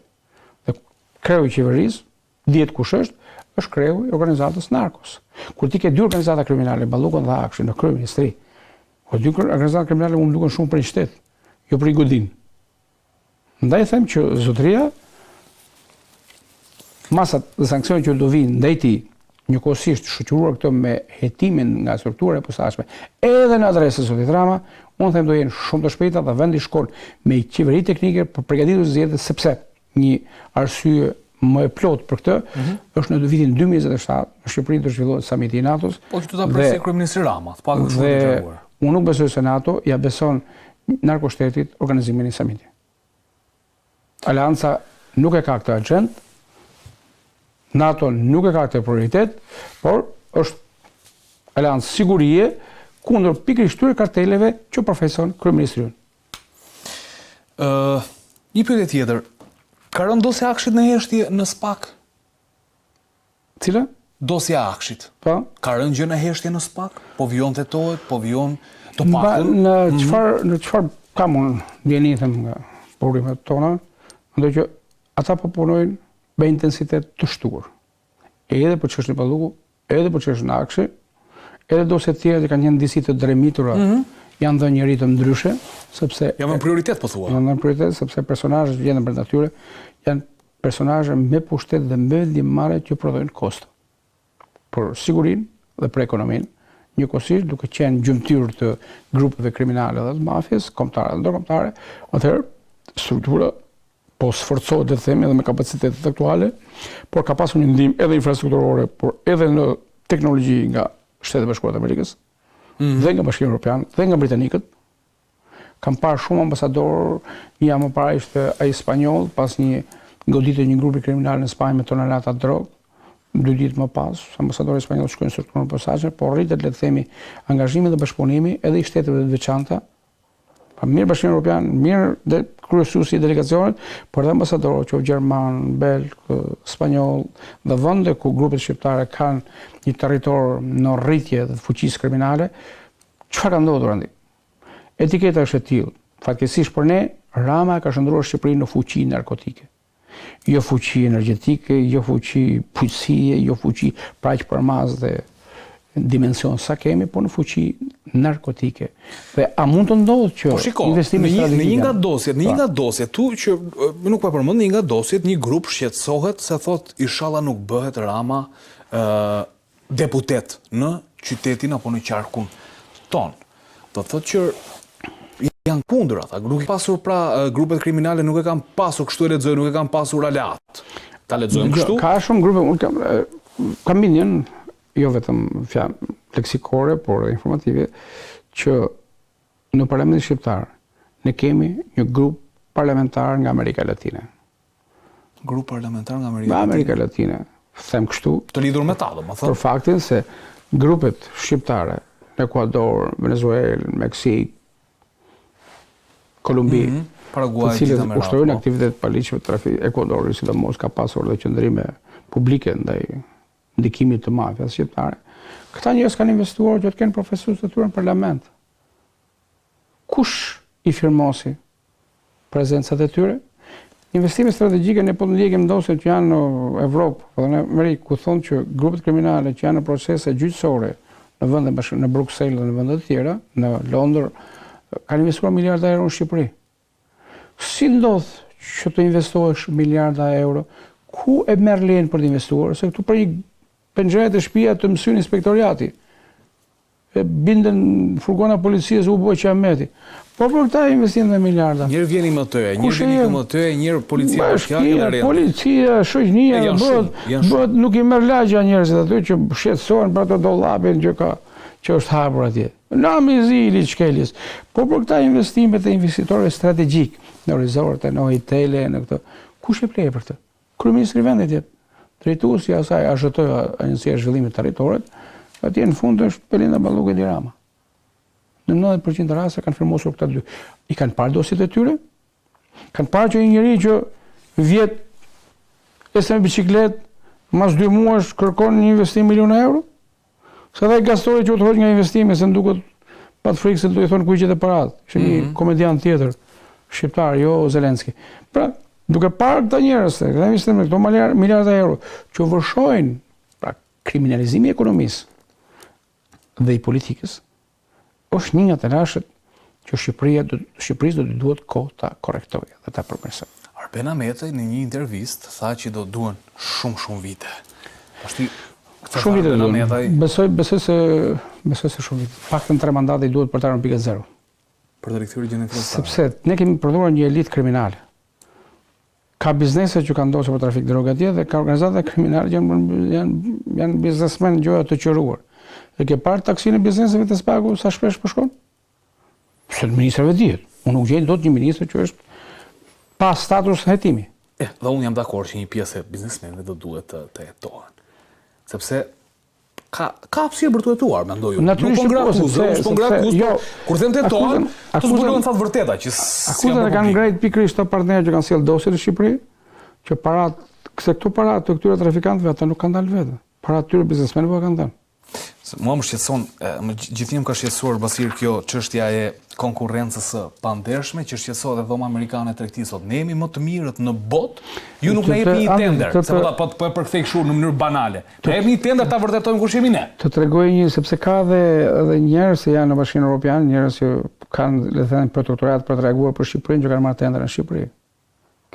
Dhe kreu i qeverisë, dihet kush është kreu i organizatës narkos. Kur ti ke dy organizata kriminale, Ballukun dhe Akshi në kryeministri, po dy organizata kriminale mund duken shumë për një shtet, jo për një godin. Ndaj them që zotëria, masat dhe sankcionet që do vinë ndaj tij, njëkohësisht shoqëruar këto me hetimin nga struktura e posaçme, edhe në adresën e zotit Rama, unë them do jenë shumë të shpejta dhe vendi shkon me qeveri teknike për përgatitur zgjedhjet, sepse një arsye më e plotë për këtë është në vitin 2027 në Shqipëri do zhvillohet samiti i NATO-s. Po që do ta presë kryeministri Rama, të paktën shumë të gjaruar. Unë nuk besoj se NATO ja beson narkoshtetit organizimin e samitit. Alianca nuk e ka këtë agjend, NATO nuk e ka këtë prioritet, por është aliancë sigurie kundër pikërisht këtyre karteleve që përfaqëson kryeministri. Një pyetje tjetër. Ka rënë dosja Akshit në heshtje në SPAK? Cila? Dosja Akshit. Po. Ka rënë gjë në heshtje në SPAK? Po vijon tetohet, po vijon të paktën? Në çfarë kam unë ndjeni them nga burrimet tona, mendoj që ata po punojnë me intensitet të shtuar. Edhe për çështën e Balluku, edhe për çështën e Akshit, edhe dosjet tjera që kanë qenë disi të dremitura, janë dhënë një ritëm ndryshe, sepse janë në prioritet po thua. Janë në prioritet sepse personazhet që vjen brenda tyre janë personazhe me pushtet dhe me vendimmarrje që prodhojnë kosto. Për sigurinë dhe për ekonominë, njëkohësisht duke qenë gjymtyr të grupeve kriminale dhe të mafjes, kombëtare dhe ndërkombëtare, atëherë struktura po sforcohet të themi edhe me kapacitetet aktuale, por ka pasur një ndihmë edhe infrastrukturore, por edhe në teknologji nga Shtetet Bashkuara të Amerikës, dhe nga Bashkimi Evropian, dhe nga britanikët. Kam parë shumë ambasador, një më parë ishte ai spanjoll, pas një goditje një grupi kriminal në Spanjë me tonelata drogë, 2 ditë më pas, ambasadori spanjoll shkoi në strukturën posaçme, por rritet le të themi angazhimi dhe bashkëpunimi edhe i shteteve të veçanta. Pa mirë Bashkimi Evropian, mirë dhe kryesuesi i delegacionit, por edhe ambasadorë që gjerman, belg, spanjoll dhe vende ku grupet shqiptare kanë një territor në rritje dhe fuqisë kriminale. Çfarë ka ndodhur andi? Etiketa është e tillë. Fatkeqësisht për ne, Rama ka shndruar Shqipërinë në fuqi narkotike. Jo fuqi energjetike, jo fuqi bujqësie, jo fuqi përmas dhe dimension sa kemi, por në fuqi narkotike. Dhe a mund të ndodhë që investimi strategjik? Në një nga dosjet, tu që nuk pa përmend, një nga dosjet, një grup shqetësohet se thot inshallah nuk bëhet Rama deputet në qytetin apo në qarkun ton. Do thotë që janë kundër ata, nuk e pasur pra grupet kriminale nuk e kanë pasur kështu e lexoj, nuk e kanë pasur aleat. Ta lexojmë kështu? Ka shumë grupe, unë kam bindjen, jo vetëm fjalë leksikore, por edhe informative, që në Parlamentin shqiptar ne kemi një grup parlamentar nga Amerika Latine. Grup parlamentar nga Amerika Latine. Them kështu. Të lidhur me ta, domethënë. Për faktin se grupet shqiptare në Ekuador, Venezuelë, Meksik, Kolumbi, Paraguay, të cilët ushtrojnë aktivitet paligjshme trafiku. Ekuadori sidomos ka pasur dhe qëndrime publike ndaj ndikimit të mafjas shqiptare. Këta njerëz kanë investuar që të kenë profesorë të tyre në parlament. Kush i firmosi prezencat e tyre? Investime strategjike ne po ndjekim dosjet që janë në Evropë, edhe në Amerikë, ku thonë që grupet kriminale që janë në procese gjyqësore në vende në Bruxelles dhe në vende të tjera, në Londër, kanë investuar miliarda euro në Shqipëri. Si ndodh që të investohesh miliarda euro? Ku e merr lejen për të investuar? Se këtu për një penxhere të shtëpia të mësyn inspektoriati. E bindën furgona policisë u bë Qameti. Po për këta investim dhe miliarda. Njërë vjeni më të e, njërë vjeni më të e, njërë policia për shkja e rrëndë. Policia, shoqënia, bëhet nuk i merr lagja njerëzit aty që shqetësohen për ato dollapin që është hapur atje. Në amizili shkeljes. Po për këta investimet e investitorëve strategjik, në resorte, në hotele, në këto, kush e plej për këtë? Kryeministri i vendit jetë. Drejtuesi i asaj AZT, Agjencia e Zhvillimit të Territorit, atje në fund është Belinda Balluku e Dirama. Në 90% të raste kanë firmosur këta dy. I kanë parë dosjet e tyre? Kanë parë që një njeri që vjet me biciklet, mas 2 muash kërkon një investim miliona euro? Se dhe gastori që u të hoq nga investime, se nduket pat frikë se do i thonë kujqet e parat. Ishte një komedian tjetër, shqiptar, jo Zelenski. Pra, duke parë këta njerëz, këta investime, këto miliarda euro, që vërshojnë pra, kriminalizimi i ekonomisë dhe i politikës, është një nga të rashët që Shqipërisë do të duhet kohë ta korrektojë dhe ta përmirësojë. Arben Ahmeti në një intervistë tha që do duhen shumë vite. Shumë vite do duhen. Besoj se shumë vite. Paktën 3 mandate i duhet për të ardhur në pikë zero. Për të rikthyer gjendjen fillestare. Sepse ne kemi përdorur një elitë kriminale. Ka biznese që kanë ndosur për trafik droga atje dhe ka organizata kriminale që janë biznesmen gjoja të qëruar. Dhe ke parë taksinë e bizneseve të Spaku sa shpesh po shkon? Se ministrave dihet. Unë nuk gjej dot një ministër që është pa status hetimi. Dhe unë jam dakord që një pjesë e biznesmenëve do duhet të jetohen. Sepse ka hapësirë për të jetuar, mendoj unë. Nuk po ngrakuz, kur them të jetohen, të zbulohen thatë vërteta që akuzat e kanë ngrejt pikërisht të partnerë që kanë sjellë dosjet në Shqipëri, që këto parat të këtyre trafikantëve ata nuk kanë dalë vetë. Parat të këtyre biznesmenëve kanë dalë. Mua më shqetëson, gjithnjë më ka shqetësuar Basir kjo çështja e konkurrencës së pandershme, që shqetësohet edhe dhoma amerikane e tregtisë sot. Ne jemi më të mirët në botë, ju nuk na jepni një tender, se po e përkthej kështu në mënyrë banale. Na jepni një tender ta vërtetojmë kush jemi ne. Të tregoj një sepse ka edhe njerëz që janë në Bashkinë Evropiane, njerëz që kanë le të thënë protektorat për të reaguar për Shqipërinë që kanë marrë tender në Shqipëri.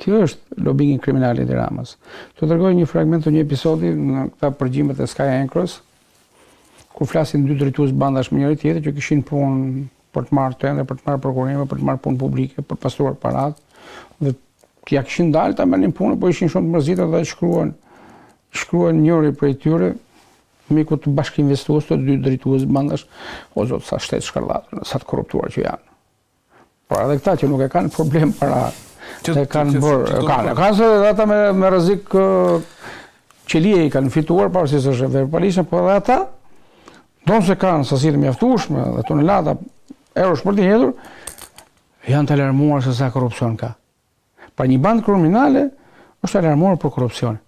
Kjo është lobingi kriminal i Tiranës. Të tregoj një fragment të një episodi në këta përgjimet e Sky Anchors, ku flasin 2 drejtues bandash me njëri tjetër që kishin punë për të marrë tender, për të marrë prokurime, për të marrë punë publike, për të pastruar parat. Dhe ja kishin dalë ta merrnin punë, po ishin shumë të mërzitur dhe shkruan njëri prej tyre, miku të bashkëinvestues të 2 drejtues bandash, o zot sa shtet shkarllatur, sa të korruptuar që janë. Por edhe këta që nuk e kanë problem para, e kanë bërë, kanë se ata me rrezik qelie i kanë fituar pavarësisht se verbalisht, po edhe ata donë se kanë sasi të mjaftueshme dhe tonelata eurosh për të hedhur, janë të alarmuar se sa korrupsion ka. Pra një bandë kriminale është alarmuar për korrupsion.